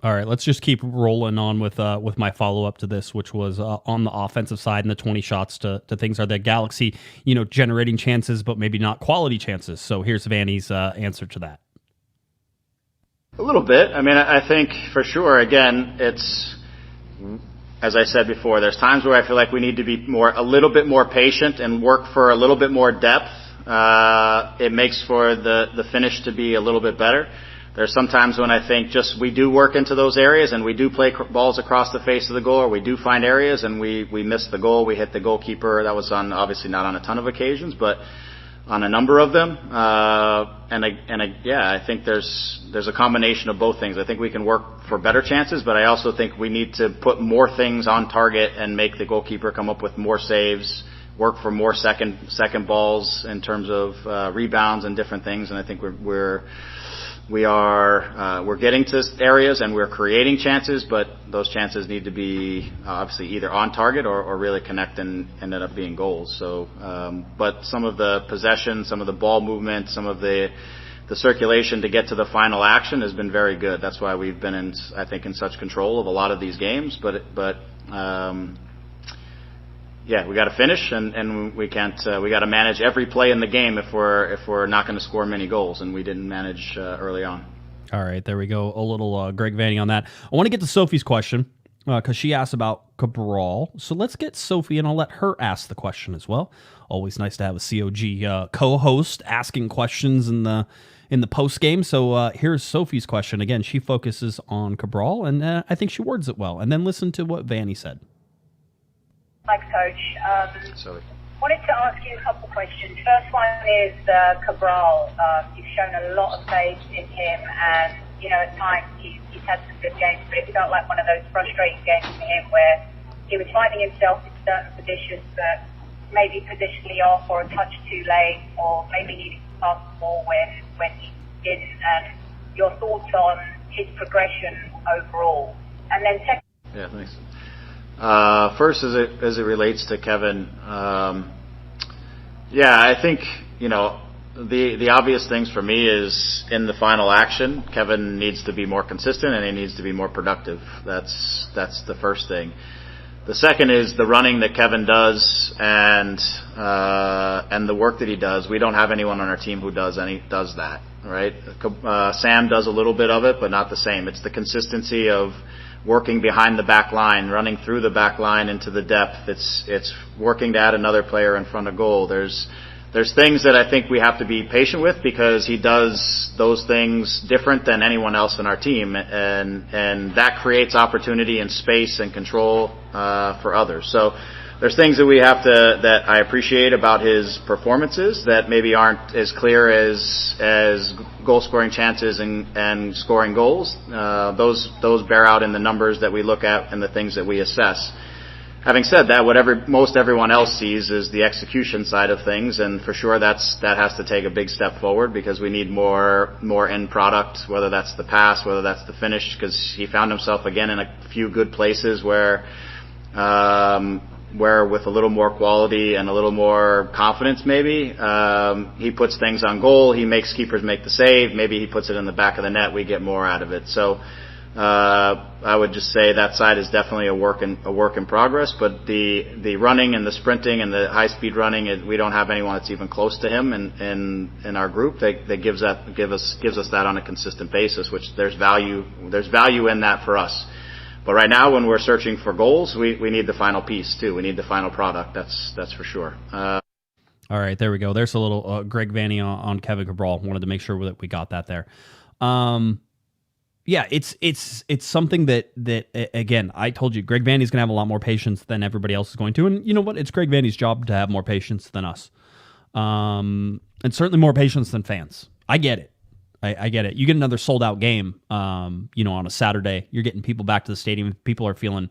All right, let's just keep rolling on with my follow-up to this, which was on the offensive side and the 20 shots to things. Are the Galaxy, generating chances, but maybe not quality chances? So here's Vanney's answer to that. A little bit. I mean, I think for sure, again, it's, as I said before, there's times where I feel like we need to be a little bit more patient and work for a little bit more depth. It makes for the finish to be a little bit better. There's sometimes when I think just we do work into those areas and we do play balls across the face of the goal, or we do find areas and we miss the goal. We hit the goalkeeper. That was obviously not on a ton of occasions, but on a number of them. I think there's a combination of both things. I think we can work for better chances, but I also think we need to put more things on target and make the goalkeeper come up with more saves, work for more second balls in terms of rebounds and different things. And I think we're getting to areas and we're creating chances, but those chances need to be obviously either on target or really connect and ended up being goals. So, but some of the possession, some of the ball movement, some of the circulation to get to the final action has been very good. That's why we've been in such control of a lot of these games. We got to finish, and we can't. We got to manage every play in the game if we're not going to score many goals, and we didn't manage early on. All right, there we go. A little Greg Vanney on that. I want to get to Sophie's question because she asked about Cabral. So let's get Sophie, and I'll let her ask the question as well. Always nice to have a COG co-host asking questions in the post game. So here's Sophie's question. Again, she focuses on Cabral, and I think she words it well. And then listen to what Vanney said. Hi, Coach. Wanted to ask you a couple questions. First one is Cabral. You've shown a lot of faith in him, and at times he's had some good games, but it felt like one of those frustrating games for him where he was finding himself in certain positions that maybe positionally off or a touch too late, or maybe needing to pass the ball when he didn't. And your thoughts on his progression overall, and then second. Yeah, thanks. First, as it relates to Kevin, I think the obvious things for me is in the final action, Kevin needs to be more consistent and he needs to be more productive. That's the first thing. The second is the running that Kevin does and the work that he does. We don't have anyone on our team who does that, right? Sam does a little bit of it, but not the same. It's the consistency of working behind the back line, running through the back line into the depth. It's working to add another player in front of goal. There's things that I think we have to be patient with because he does those things different than anyone else in our team, and that creates opportunity and space and control for others. So there's things that I appreciate about his performances that maybe aren't as clear as goal scoring chances and scoring goals. Those bear out in the numbers that we look at and the things that we assess. Having said that, what most everyone else sees is the execution side of things, and for sure that has to take a big step forward because we need more end product, whether that's the pass, whether that's the finish, because he found himself again in a few good places where with a little more quality and a little more confidence maybe, he puts things on goal, he makes keepers make the save, maybe he puts it in the back of the net, we get more out of it. So I would just say that side is definitely a work in progress, but the running and the sprinting and the high speed running, we don't have anyone that's even close to him in our group that gives us that on a consistent basis, which there's value in that for us. But right now, when we're searching for goals, we need the final piece too. We need the final product. That's for sure. All right, there we go. There's a little Greg Vanney on Kevin Cabral. Wanted to make sure that we got that there. Yeah, it's something that again, I told you, Greg Vanney's going to have a lot more patience than everybody else is going to. And you know what? It's Greg Vanney's job to have more patience than us. And certainly more patience than fans. I get it. I get it. You get another sold-out game, on a Saturday. You're getting people back to the stadium. People are feeling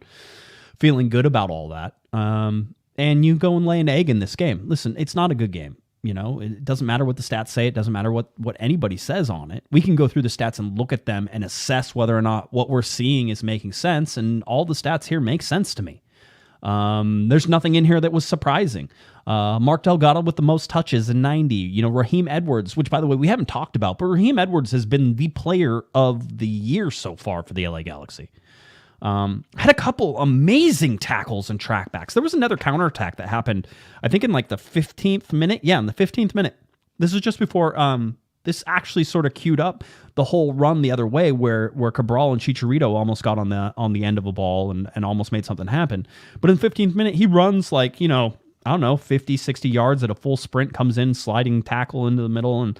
good about all that. And you go and lay an egg in this game. Listen, it's not a good game. It doesn't matter what the stats say. It doesn't matter what anybody says on it. We can go through the stats and look at them and assess whether or not what we're seeing is making sense. And all the stats here make sense to me. There's nothing in here that was surprising. Mark Delgado with the most touches in 90. Raheem Edwards, which by the way we haven't talked about, but Raheem Edwards has been the player of the year so far for the LA Galaxy. Had a couple amazing tackles and trackbacks. There was another counterattack that happened, I think in like the 15th minute. Yeah, in the 15th minute. This was just before this actually sort of queued up the whole run the other way where Cabral and Chicharito almost got on the end of a ball and almost made something happen. But in the 15th minute, he runs like, 50, 60 yards at a full sprint, comes in, sliding tackle into the middle and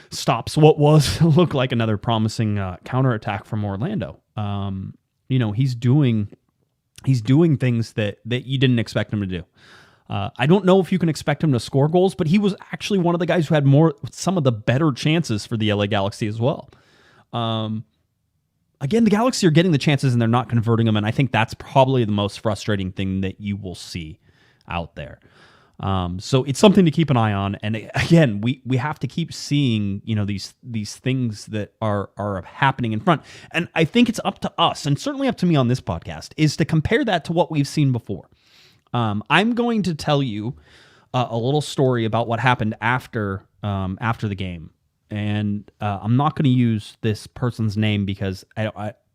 stops what looked like another promising counterattack from Orlando. He's doing things that you didn't expect him to do. I don't know if you can expect him to score goals, but he was actually one of the guys who had some of the better chances for the LA Galaxy as well. Again, the Galaxy are getting the chances and they're not converting them, and I think that's probably the most frustrating thing that you will see out there. So it's something to keep an eye on. And again, we have to keep seeing, these things that are happening in front. And I think it's up to us, and certainly up to me on this podcast, is to compare that to what we've seen before. I'm going to tell you a little story about what happened after the game. And I'm not going to use this person's name because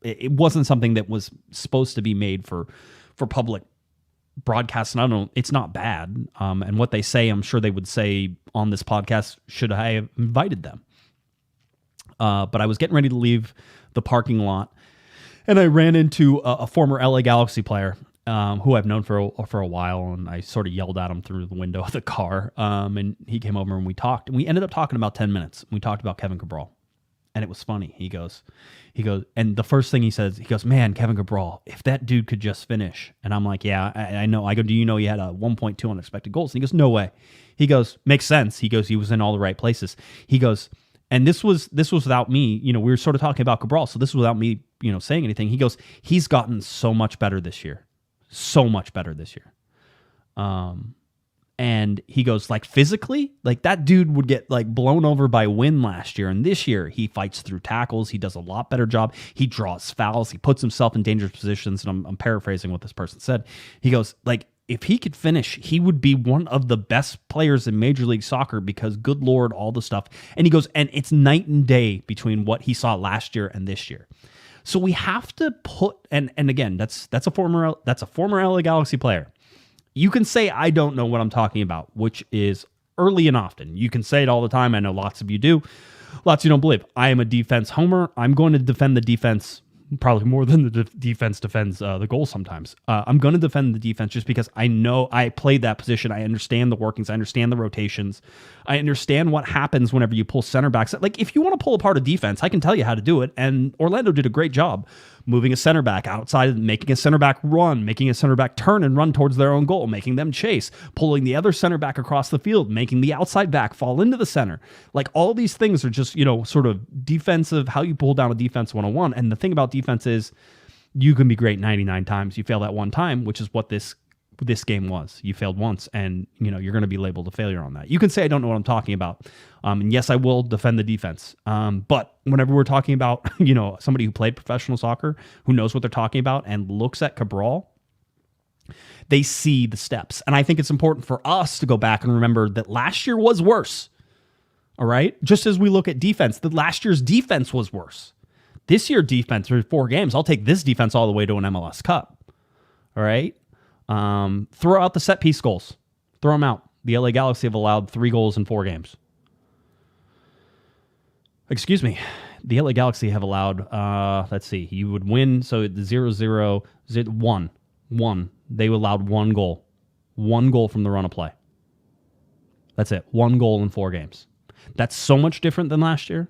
it wasn't something that was supposed to be made for public broadcast, and it's not bad. And what they say, I'm sure they would say on this podcast, should I have invited them? But I was getting ready to leave the parking lot, and I ran into a former LA Galaxy player who I've known for a while, and I sort of yelled at him through the window of the car. And he came over and we talked, and we ended up talking about 10 minutes. We talked about Kevin Cabral. And it was funny. He goes, and the first thing he says, man, Kevin Cabral, if that dude could just finish. And I'm like, yeah, I know. I go, do you know he had a 1.2 on expected goals? And he goes, no way. He goes, makes sense. He goes, he was in all the right places. He goes, and this was without me, we were sort of talking about Cabral. So this was without me, saying anything. He goes, he's gotten so much better this year. So much better this year. And he goes, like, physically, like that dude would get like blown over by wind last year. And this year he fights through tackles. He does a lot better job. He draws fouls. He puts himself in dangerous positions. And I'm paraphrasing what this person said. He goes, like, if he could finish, he would be one of the best players in Major League Soccer because, good Lord, all the stuff. And he goes, and it's night and day between what he saw last year and this year. So we have to put, and again, that's a former LA Galaxy player. You can say I don't know what I'm talking about, which is early and often. You can say it all the time. I know lots of you do. Lots of you don't believe. I am a defense homer. I'm going to defend the defense probably more than the defense defends the goal sometimes. I'm going to defend the defense just because I know I played that position. I understand the workings. I understand the rotations. I understand what happens whenever you pull center backs. Like, if you want to pull apart a defense, I can tell you how to do it. And Orlando did a great job moving a center back outside, making a center back run, making a center back turn and run towards their own goal, making them chase, pulling the other center back across the field, making the outside back fall into the center. Like, all these things are just, sort of defensive, how you pull down a defense 101. And the thing about defense is you can be great 99 times. You fail that one time, which is what this this game was. You failed once, and you're going to be labeled a failure on that. You can say I don't know what I'm talking about, and yes, I will defend the defense. But whenever we're talking about somebody who played professional soccer, who knows what they're talking about, and looks at Cabral, they see the steps. And I think it's important for us to go back and remember that last year was worse. All right, just as we look at defense, that last year's defense was worse. This year defense through 4 games, I'll take this defense all the way to an MLS Cup. All right. Throw out the set piece goals. Throw them out. The LA Galaxy have allowed 3 goals in 4 games. Excuse me. The LA Galaxy have allowed, let's see, you would win. So the 0-0, 1. They allowed 1 goal. 1 goal from the run of play. That's it. 1 goal in 4 games. That's so much different than last year.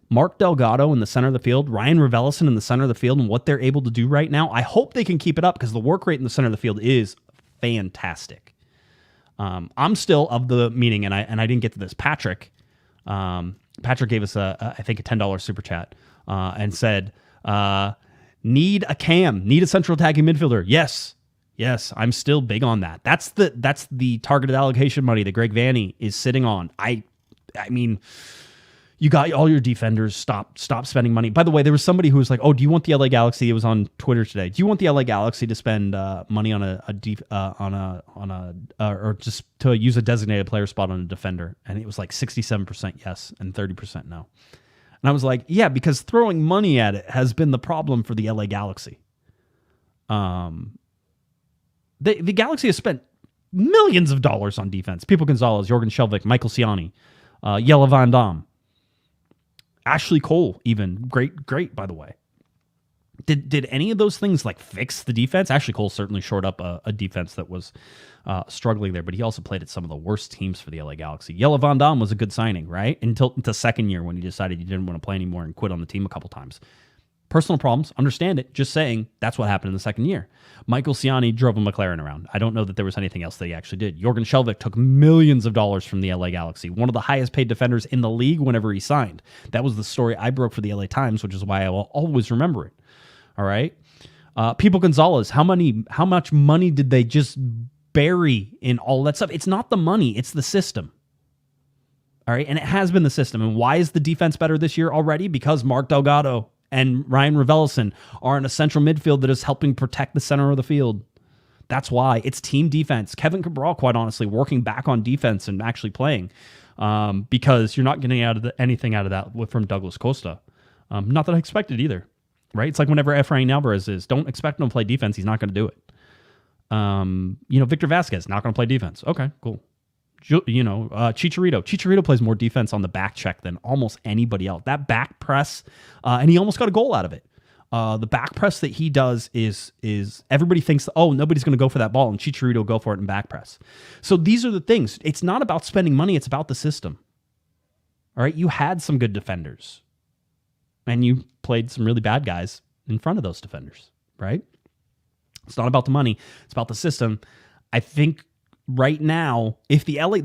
Mark Delgado in the center of the field, Ryan Revelson in the center of the field, and what they're able to do right now, I hope they can keep it up because the work rate in the center of the field is fantastic. I'm still of the meaning, and I didn't get to this. Patrick gave us I think a $10 super chat and said, need a cam, need a central attacking midfielder. Yes, I'm still big on that. That's the targeted allocation money that Greg Vanney is sitting on. I mean, you got all your defenders. Stop spending money. By the way, there was somebody who was like, "Oh, do you want the LA Galaxy?" It was on Twitter today. Do you want the LA Galaxy to spend money on or just to use a designated player spot on a defender? And it was like 67% yes and 30% no. And I was like, yeah, because throwing money at it has been the problem for the LA Galaxy. The Galaxy has spent millions of dollars on defense. Pipo Gonzalez, Jorgen Shelvik, Michael Ciani, Jelle Van Damme. Ashley Cole, even great. By the way, did any of those things like fix the defense? Ashley Cole certainly shored up a defense that was struggling there, but he also played at some of the worst teams for the LA Galaxy. Jelle Van Damme was a good signing, right? Until the second year when he decided he didn't want to play anymore and quit on the team a couple times. Personal problems, understand it. Just saying that's what happened in the second year. Michael Ciani drove a McLaren around. I don't know that there was anything else that he actually did. Jorgen Shelvik took millions of dollars from the LA Galaxy, one of the highest paid defenders in the league whenever he signed. That was the story I broke for the LA Times, which is why I will always remember it. All right. Pipo Gonzalez, how much money did they just bury in all that stuff? It's not the money, it's the system. All right. And it has been the system. And why is the defense better this year already? Because Mark Delgado and Ryan Revelson are in a central midfield that is helping protect the center of the field. That's why. It's team defense. Kevin Cabral, quite honestly, working back on defense and actually playing because you're not getting anything out of that from Douglas Costa. Not that I expected either, right? It's like whenever Efrain Alvarez is, don't expect him to play defense. He's not going to do it. Victor Vasquez, not going to play defense. Okay, cool. Chicharito plays more defense on the back check than almost anybody else. That back press, and he almost got a goal out of it. The back press that he does is everybody thinks, oh, nobody's going to go for that ball, and Chicharito will go for it in back press. So these are the things. It's not about spending money. It's about the system. All right, you had some good defenders, and you played some really bad guys in front of those defenders, right? It's not about the money. It's about the system. I think right now, if the LA,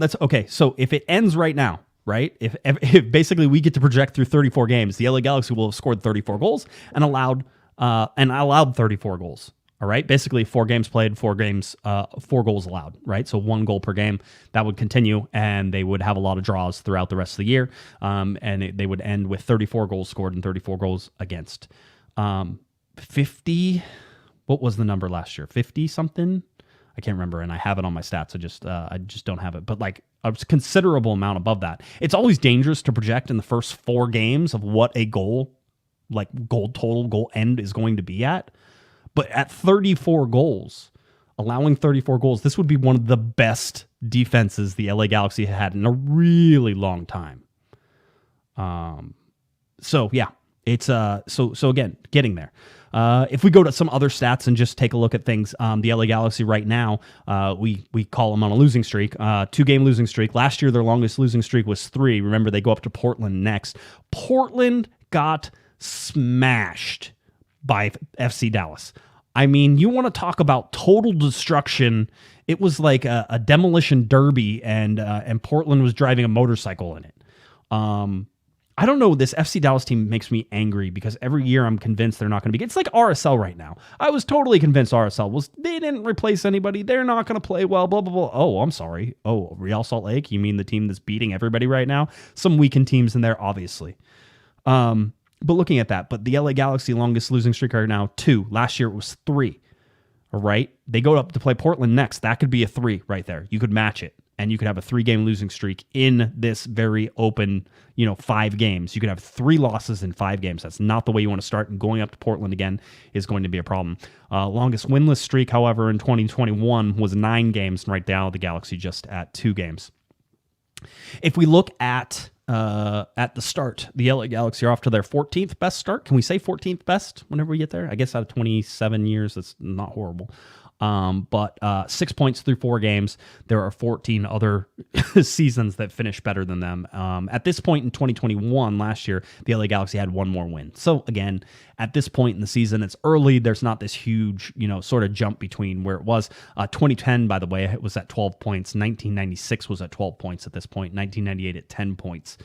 so if it ends right now, right? If basically we get to project through 34 games, the LA Galaxy will have scored 34 goals and allowed 34 goals. All right. Basically 4 games played, 4 goals allowed, right? So 1 goal per game. That would continue, and they would have a lot of draws throughout the rest of the year. And they would end with 34 goals scored and 34 goals against. 50, what was the number last year? 50 something? I can't remember, and I have it on my stats. I just don't have it. But like a considerable amount above that. It's always dangerous to project in the first 4 games of what a goal total, goal end is going to be at. But at 34 goals, allowing 34 goals, this would be one of the best defenses the LA Galaxy had in a really long time. So yeah, it's so again, getting there. If we go to some other stats and just take a look at things, the LA Galaxy right now, we call them on a losing streak, 2-game losing streak. Last year, their longest losing streak was 3. Remember, they go up to Portland next. Portland got smashed by FC Dallas. I mean, you want to talk about total destruction. It was like a demolition derby, and Portland was driving a motorcycle in it. I don't know. This FC Dallas team makes me angry because every year I'm convinced they're not going to be. It's like RSL right now. I was totally convinced RSL was. They didn't replace anybody. They're not going to play well. Blah blah blah. Oh, I'm sorry. Oh, Real Salt Lake. You mean the team that's beating everybody right now? Some weakened teams in there, obviously. But looking at that, but the LA Galaxy longest losing streak right now 2. Last year it was 3. All right, they go up to play Portland next. That could be a 3 right there. You could match it. And you could have a 3-game losing streak in this very open, 5 games. You could have 3 losses in 5 games. That's not the way you want to start. And going up to Portland again is going to be a problem. Longest winless streak, however, in 2021 was 9 games. Right now, the Galaxy just at 2 games. If we look at the start, the LA Galaxy are off to their 14th best start. Can we say 14th best whenever we get there? I guess out of 27 years, that's not horrible. But 6 points through 4 games. There are 14 other seasons that finish better than them. At this point in 2021, last year, the LA Galaxy had 1 more win. So again, at this point in the season, it's early. There's not this huge, sort of jump between where it was. 2010, by the way, it was at 12 points. 1996 was at 12 points at this point. 1998 at 10 points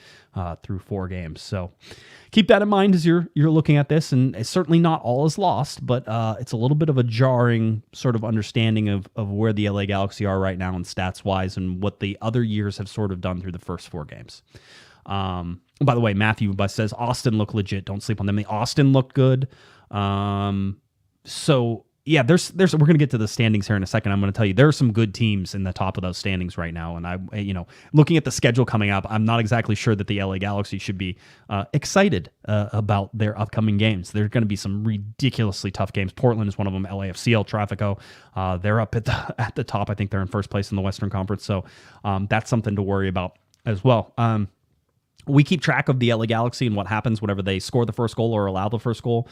through 4 games. So keep that in mind as you're looking at this, and it's certainly not all is lost, but it's a little bit of a jarring sort of understanding of where the LA Galaxy are right now in stats wise and what the other years have sort of done through the first 4 games. By the way, Matthew says Austin look legit. Don't sleep on them. The Austin looked good. So yeah, there's we're going to get to the standings here in a second. I'm going to tell you there are some good teams in the top of those standings right now. And I looking at the schedule coming up, I'm not exactly sure that the LA Galaxy should be excited about their upcoming games. There's going to be some ridiculously tough games. Portland is one of them. LAFC, El Tráfico, they're up at the top. I think they're in first place in the Western Conference. So that's something to worry about as well. We keep track of the LA Galaxy and what happens whenever they score the first goal or allow the first goal.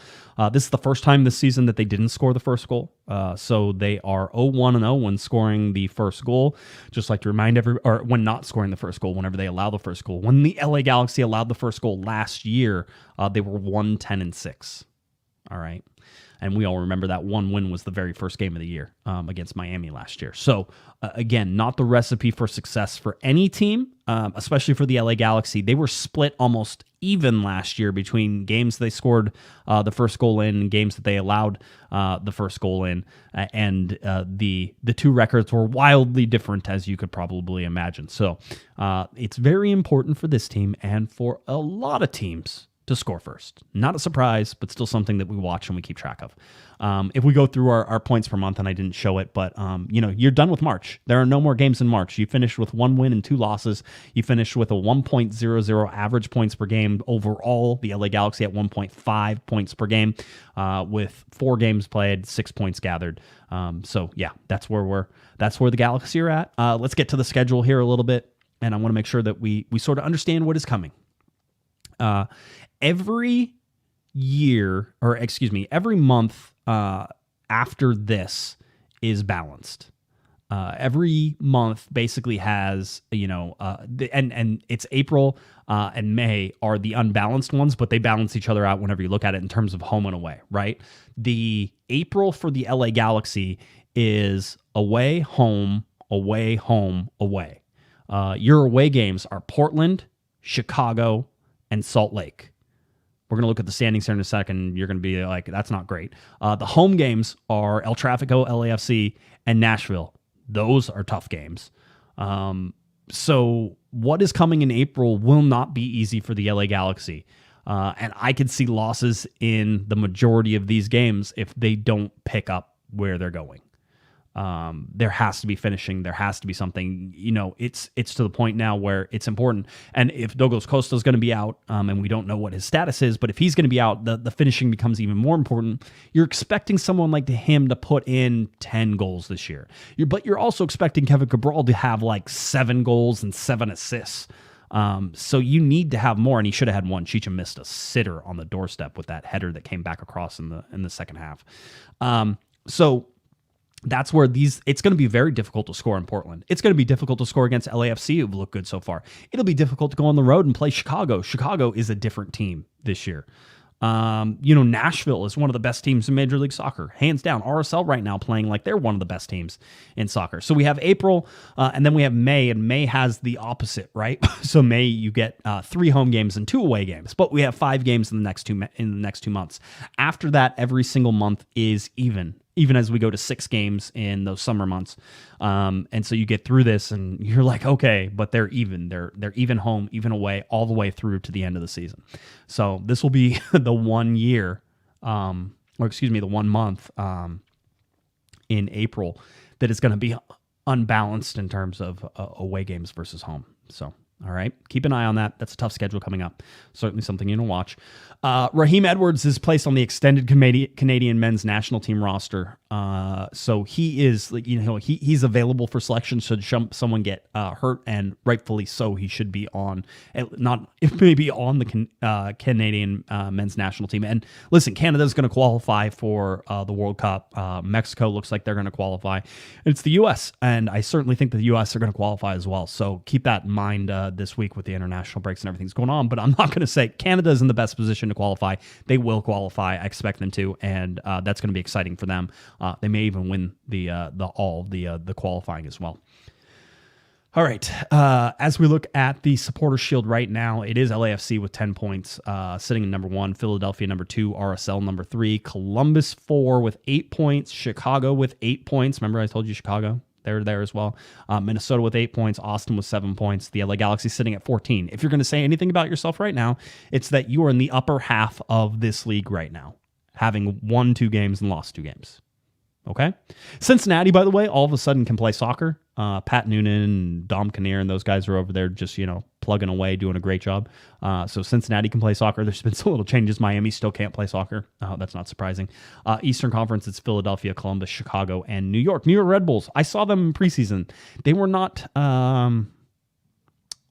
This is the first time this season that they didn't score the first goal. So they are 0-1-0 when scoring the first goal. Just like to remind or when not scoring the first goal, whenever they allow the first goal. When the LA Galaxy allowed the first goal last year, they were 1-10-6. All right. And we all remember that 1 win was the very first game of the year against Miami last year. So, again, not the recipe for success for any team, especially for the LA Galaxy. They were split almost even last year between games they scored the first goal in and games that they allowed the first goal in. And the 2 records were wildly different, as you could probably imagine. So, it's very important for this team and for a lot of teams to score first. Not a surprise, but still something that we watch and we keep track of. If we go through our points per month, and I didn't show it, but you're done with March. There are no more games in March. You finished with 1 win and 2 losses. You finished with a 1.00 average points per game overall. The LA Galaxy at 1.5 points per game, with 4 games played, 6 points gathered. So yeah, that's where the Galaxy are at. Let's get to the schedule here a little bit, and I want to make sure that we sort of understand what is coming. Every month after this is balanced. Every month basically has, and it's April and May are the unbalanced ones, but they balance each other out whenever you look at it in terms of home and away, right? The April for the LA Galaxy is away, home, away, home, away. Your away games are Portland, Chicago, and Salt Lake. We're going to look at the standings here in a second. You're going to be like, that's not great. The home games are El Tráfico, LAFC, and Nashville. Those are tough games. So what is coming in April will not be easy for the LA Galaxy. And I could see losses in the majority of these games if they don't pick up where they're going. There has to be finishing. There has to be something, it's to the point now where it's important. And if Douglas Costa is going to be out, and we don't know what his status is, but if he's going to be out, the finishing becomes even more important. You're expecting someone like him to put in 10 goals this year. But you're also expecting Kevin Cabral to have like 7 goals and 7 assists. So you need to have more, and he should have had 1. Chicha missed a sitter on the doorstep with that header that came back across in the second half. So that's where it's going to be very difficult to score in Portland. It's going to be difficult to score against LAFC, who've looked good so far. It'll be difficult to go on the road and play Chicago. Chicago is a different team this year. Nashville is one of the best teams in Major League Soccer, hands down. RSL right now playing like they're one of the best teams in soccer. So we have April, and then we have May, and May has the opposite, right? So May you get 3 home games and 2 away games, but we have 5 games in the next 2 months. After that, every single month is even as we go to 6 games in those summer months. And so you get through this and you're like, okay, but they're even. They're even home, even away, all the way through to the end of the season. So this will be the 1 year, the 1 month in April that is going to be unbalanced in terms of away games versus home. So, all right, keep an eye on that. That's a tough schedule coming up. Certainly something you want to watch. Raheem Edwards is placed on the extended Canadian men's national team roster. So he is, he's available for selection should someone get hurt, and rightfully so. He should be on, maybe on the Canadian men's national team. And listen, Canada's going to qualify for the World Cup. Mexico looks like they're going to qualify. It's the U.S., and I certainly think the U.S. are going to qualify as well. So keep that in mind this week with the international breaks and everything's going on. But I'm not going to say Canada's in the best position to qualify. They will qualify. I expect them to, and that's going to be exciting for them. They may even win the qualifying as well. All right. As we look at the Supporter Shield right now, it is LAFC with 10 points, sitting in number 1, Philadelphia number 2, RSL number 3, Columbus 4 with 8 points, Chicago with 8 points. Remember I told you Chicago? They're there as well. Minnesota with 8 points, Austin with 7 points, the LA Galaxy sitting at 14. If you're going to say anything about yourself right now, it's that you are in the upper half of this league right now, having won 2 games and lost 2 games. Okay? Cincinnati, by the way, all of a sudden can play soccer. Pat Noonan and Dom Kinnear and those guys are over there just, plugging away, doing a great job. So Cincinnati can play soccer. There's been some little changes. Miami still can't play soccer. That's not surprising. Eastern Conference, it's Philadelphia, Columbus, Chicago, and New York. New York Red Bulls, I saw them in preseason. They were not...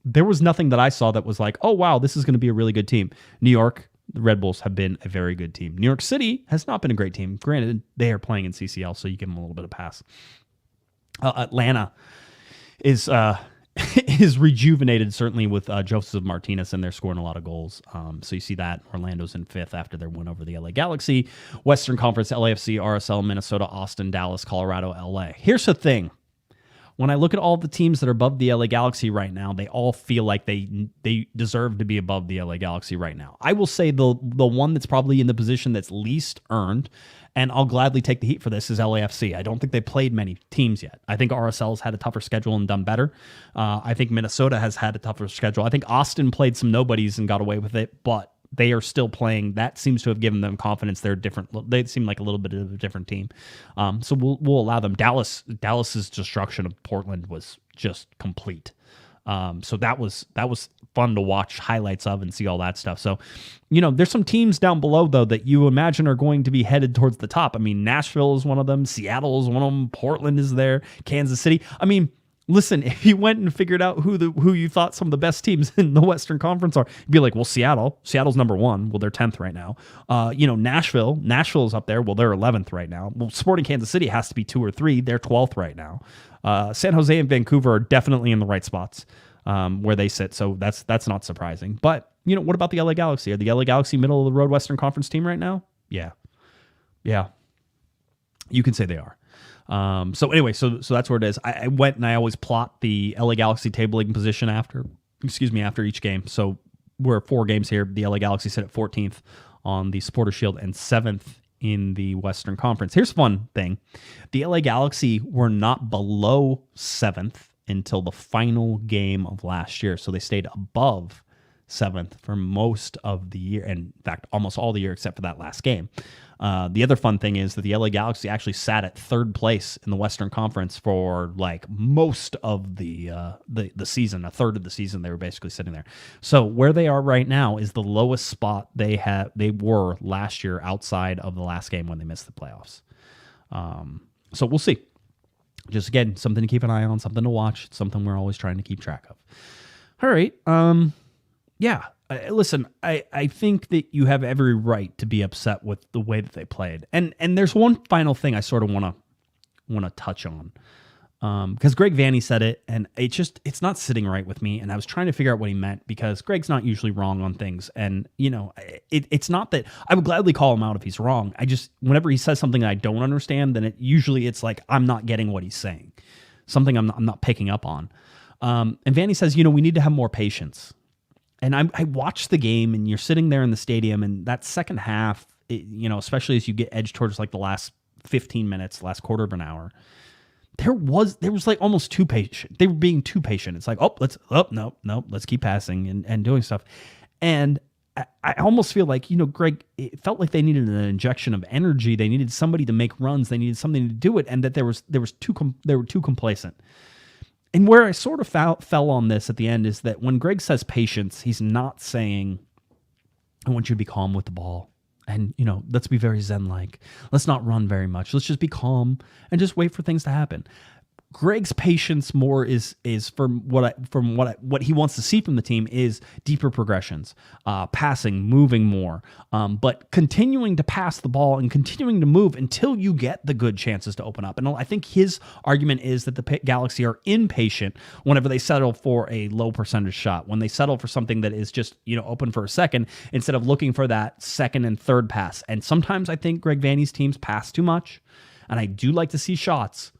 there was nothing that I saw that was like, oh, wow, this is going to be a really good team. New York, the Red Bulls have been a very good team. New York City has not been a great team. Granted, they are playing in CCL, so you give them a little bit of pass. Atlanta is rejuvenated, certainly with Joseph Martinez, and they're scoring a lot of goals. So you see that. Orlando's in 5th after their win over the LA Galaxy. Western Conference, LAFC, RSL, Minnesota, Austin, Dallas, Colorado, LA. Here's the thing. When I look at all the teams that are above the LA Galaxy right now, they all feel like they deserve to be above the LA Galaxy right now. I will say the one that's probably in the position that's least earned, and I'll gladly take the heat for this, is LAFC. I don't think they played many teams yet. I think RSL's had a tougher schedule and done better. I think Minnesota has had a tougher schedule. I think Austin played some nobodies and got away with it, but they are still playing. That seems to have given them confidence. They're different. They seem like a little bit of a different team. So we'll allow them. Dallas's destruction of Portland was just complete. So that was fun to watch highlights of and see all that stuff. So, there's some teams down below though that you imagine are going to be headed towards the top. I mean, Nashville is one of them. Seattle is one of them. Portland is there. Kansas City. I mean, listen, if you went and figured out who you thought some of the best teams in the Western Conference are, you'd be like, well, Seattle's number 1. Well, they're 10th right now. Nashville's up there. Well, they're 11th right now. Well, Sporting Kansas City has to be 2 or 3. They're 12th right now. San Jose and Vancouver are definitely in the right spots where they sit. So that's not surprising. But, what about the LA Galaxy? Are the LA Galaxy middle of the road Western Conference team right now? Yeah. You can say they are. So anyway, so that's where it is. I went and I always plot the LA Galaxy tabling position after each game. So we're 4 games here. The LA Galaxy sit at 14th on the Supporter Shield and 7th in the Western Conference. Here's a fun thing. The LA Galaxy were not below 7th until the final game of last year. So they stayed above 7th for most of the year. And in fact, almost all the year except for that last game. The other fun thing is that the LA Galaxy actually sat at 3rd place in the Western Conference for like most of the season. A third of the season they were basically sitting there. So where they are right now is the lowest spot they were last year outside of the last game when they missed the playoffs. So we'll see. Just again, something to keep an eye on, something to watch, something we're always trying to keep track of. All right. Yeah. Listen, I think that you have every right to be upset with the way that they played. And there's one final thing I sort of want to touch on. Because Greg Vanney said it, and it's not sitting right with me. And I was trying to figure out what he meant, because Greg's not usually wrong on things. And, it's not that I would gladly call him out if he's wrong. Whenever he says something that I don't understand, then it's like I'm not getting what he's saying. Something I'm not picking up on. And Vanney says, we need to have more patience. And I watched the game, and you're sitting there in the stadium, and that second half, especially as you get edged towards like the last 15 minutes, last quarter of an hour, there was like almost too patient. They were being too patient. It's like, let's keep passing and doing stuff. And I almost feel like, Greg, it felt like they needed an injection of energy. They needed somebody to make runs. They needed something to do it. And that they were too complacent. And where I sort of fell on this at the end is that when Greg says patience, he's not saying, I want you to be calm with the ball. And, let's be very Zen-like. Let's not run very much. Let's just be calm and just wait for things to happen. Greg's patience more is from what he wants to see from the team is deeper progressions, passing, moving more, but continuing to pass the ball and continuing to move until you get the good chances to open up. And I think his argument is that the Galaxy are impatient whenever they settle for a low percentage shot, when they settle for something that is just open for a second instead of looking for that second and third pass. And sometimes I think Greg Vanney's teams pass too much, and I do like to see shots.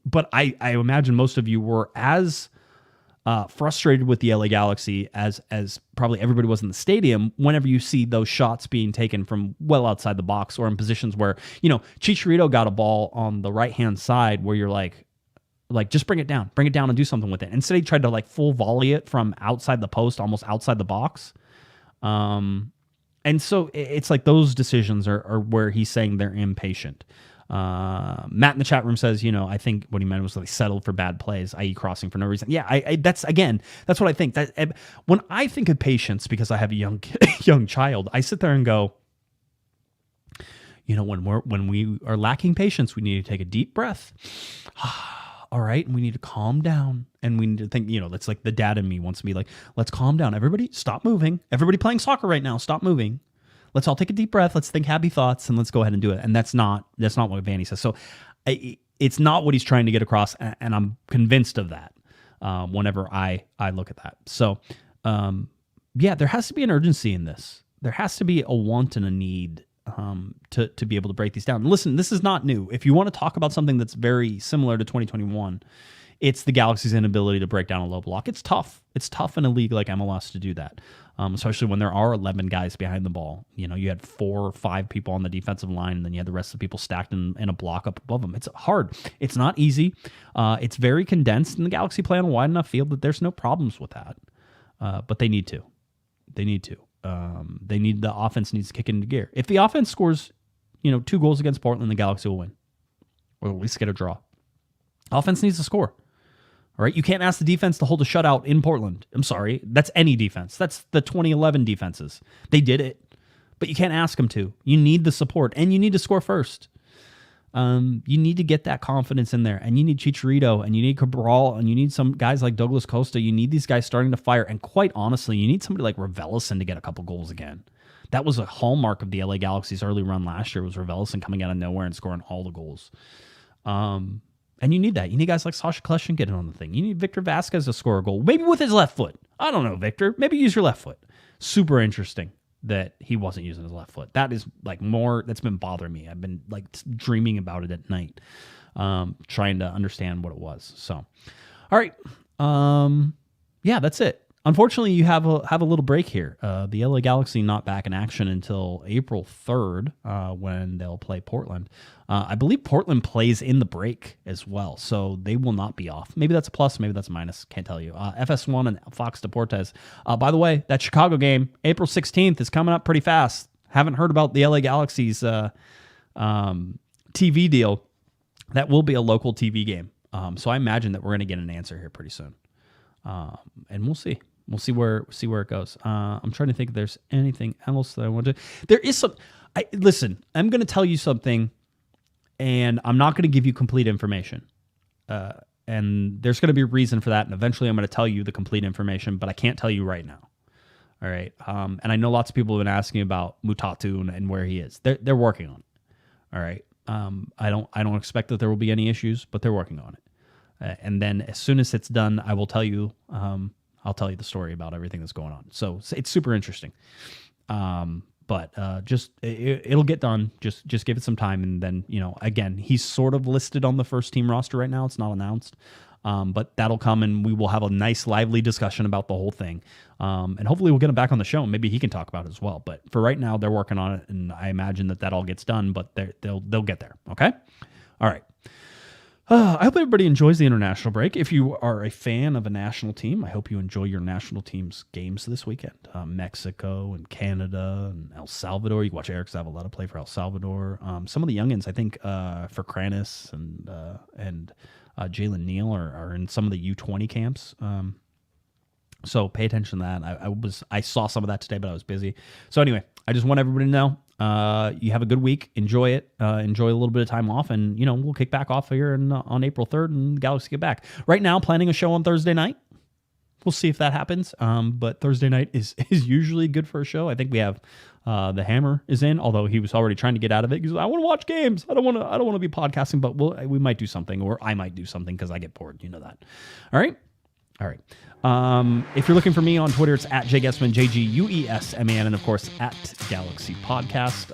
But I imagine most of you were as frustrated with the LA Galaxy as probably everybody was in the stadium whenever you see those shots being taken from well outside the box, or in positions where, Chicharito got a ball on the right-hand side where you're like, just bring it down and do something with it. Instead, he tried to like full volley it from outside the post, almost outside the box. And so it's like those decisions are where he's saying they're impatient. Matt in the chat room says, I think what he meant was they settled for bad plays, i.e. crossing for no reason. Yeah, that's what I think. That when I think of patience, because I have a young child, I sit there and go, when we are lacking patience, we need to take a deep breath. All right, and we need to calm down, and we need to think, that's like the dad in me wants to be like, let's calm down. Everybody stop moving. Everybody playing soccer right now, stop moving. Let's all take a deep breath. Let's think happy thoughts, and let's go ahead and do it. And that's not what Vanney says. So it's not what he's trying to get across, and I'm convinced of that whenever I look at that. So, there has to be an urgency in this. There has to be a want and a need to be able to break these down. Listen, this is not new. If you want to talk about something that's very similar to 2021, it's the Galaxy's inability to break down a low block. It's tough. It's tough in a league like MLS to do that, especially when there are 11 guys behind the ball. You had 4 or 5 people on the defensive line, and then you had the rest of the people stacked in a block up above them. It's hard. It's not easy. It's very condensed, and the Galaxy play on a wide enough field that there's no problems with that. But they need to. The offense needs to kick into gear. If the offense scores, 2 goals against Portland, the Galaxy will win, or at least get a draw. Offense needs to score. All right, you can't ask the defense to hold a shutout in Portland. I'm sorry, that's any defense. That's the 2011 defenses. They did it, but you can't ask them to. You need the support, and you need to score first. You need to get that confidence in there, and you need Chicharito, and you need Cabral, and you need some guys like Douglas Costa. You need these guys starting to fire, and quite honestly, you need somebody like Revelson to get a couple goals again. That was a hallmark of the LA Galaxy's early run last year, was Revelson coming out of nowhere and scoring all the goals. And you need that. You need guys like Sasha Kleshin getting on the thing. You need Victor Vasquez to score a goal, maybe with his left foot. I don't know, Victor. Maybe use your left foot. Super interesting that he wasn't using his left foot. That is like that's been bothering me. I've been like dreaming about it at night, trying to understand what it was. So, all right. That's it. Unfortunately, you have a little break here. The LA Galaxy not back in action until April 3rd when they'll play Portland. I believe Portland plays in the break as well, so they will not be off. Maybe that's a plus, maybe that's a minus. Can't tell you. FS1 and Fox Deportes. By the way, that Chicago game, April 16th, is coming up pretty fast. Haven't heard about the LA Galaxy's TV deal. That will be a local TV game. So I imagine that we're going to get an answer here pretty soon. And we'll see. We'll see where it goes. I'm trying to think if there's anything else that I want to. There is some. Listen, I'm going to tell you something, and I'm not going to give you complete information. And there's going to be a reason for that, and eventually I'm going to tell you the complete information, but I can't tell you right now. All right. And I know lots of people have been asking about Mutatu and where he is. They're working on it. All right. I don't expect that there will be any issues, but they're working on it. And then as soon as it's done, I will tell you. I'll tell you the story about everything that's going on. So it's super interesting. But it'll get done. Just give it some time, and then again, he's sort of listed on the first team roster right now. It's not announced, but that'll come, and we will have a nice, lively discussion about the whole thing. And hopefully, we'll get him back on the show. And maybe he can talk about it as well. But for right now, they're working on it, and I imagine that all gets done. But they'll get there. Okay, all right. I hope everybody enjoys the international break. If you are a fan of a national team, I hope you enjoy your national team's games this weekend. Mexico and Canada and El Salvador. You can watch Eric Zavaleta play for El Salvador. Some of the youngins, I think, for Kranis and Jalen Neal are in some of the U20 camps. So pay attention to that. I saw some of that today, but I was busy. So anyway, I just want everybody to know you have a good week. Enjoy it. Enjoy a little bit of time off, and we'll kick back off here on April 3rd, and Galaxy get back. Right now, planning a show on Thursday night. We'll see if that happens. But Thursday night is usually good for a show. I think we have the Hammer is in, although he was already trying to get out of it because I want to watch games. I don't want to be podcasting, but we might do something, or I might do something because I get bored. You know that. All right. If you're looking for me on Twitter, it's at jguesman, JGUESMAN, and of course at Galaxy Podcast.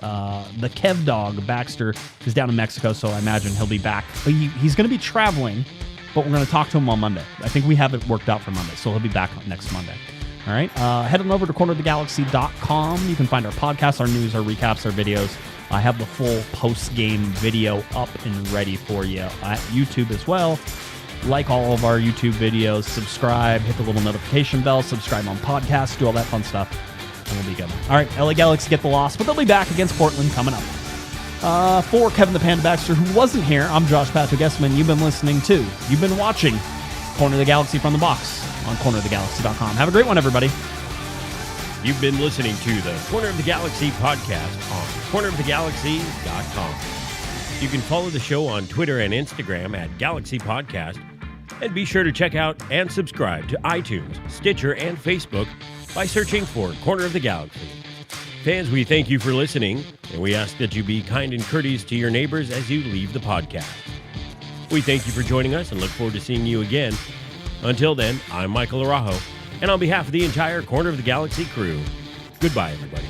The Kev dog, Baxter, is down in Mexico, so I imagine he'll be back. He's going to be traveling, but we're going to talk to him on Monday. I think we have it worked out for Monday, so he'll be back next Monday. All right. Head on over to cornerofthegalaxy.com. You can find our podcasts, our news, our recaps, our videos. I have the full post-game video up and ready for you at YouTube as well. Like all of our YouTube videos, subscribe, hit the little notification bell, subscribe on podcasts, do all that fun stuff, and we'll be good. All right, LA Galaxy get the loss, but they'll be back against Portland coming up. For Kevin the Panda Baxter, who wasn't here, I'm Josh Guesman. You've been watching Corner of the Galaxy from the box on cornerofthegalaxy.com. Have a great one, everybody. You've been listening to the Corner of the Galaxy podcast on cornerofthegalaxy.com. You can follow the show on Twitter and Instagram at Galaxy Podcast. And be sure to check out and subscribe to iTunes, Stitcher, and Facebook by searching for Corner of the Galaxy. Fans, we thank you for listening, and we ask that you be kind and courteous to your neighbors as you leave the podcast. We thank you for joining us and look forward to seeing you again. Until then, I'm Michael Araujo, and on behalf of the entire Corner of the Galaxy crew, goodbye, everybody.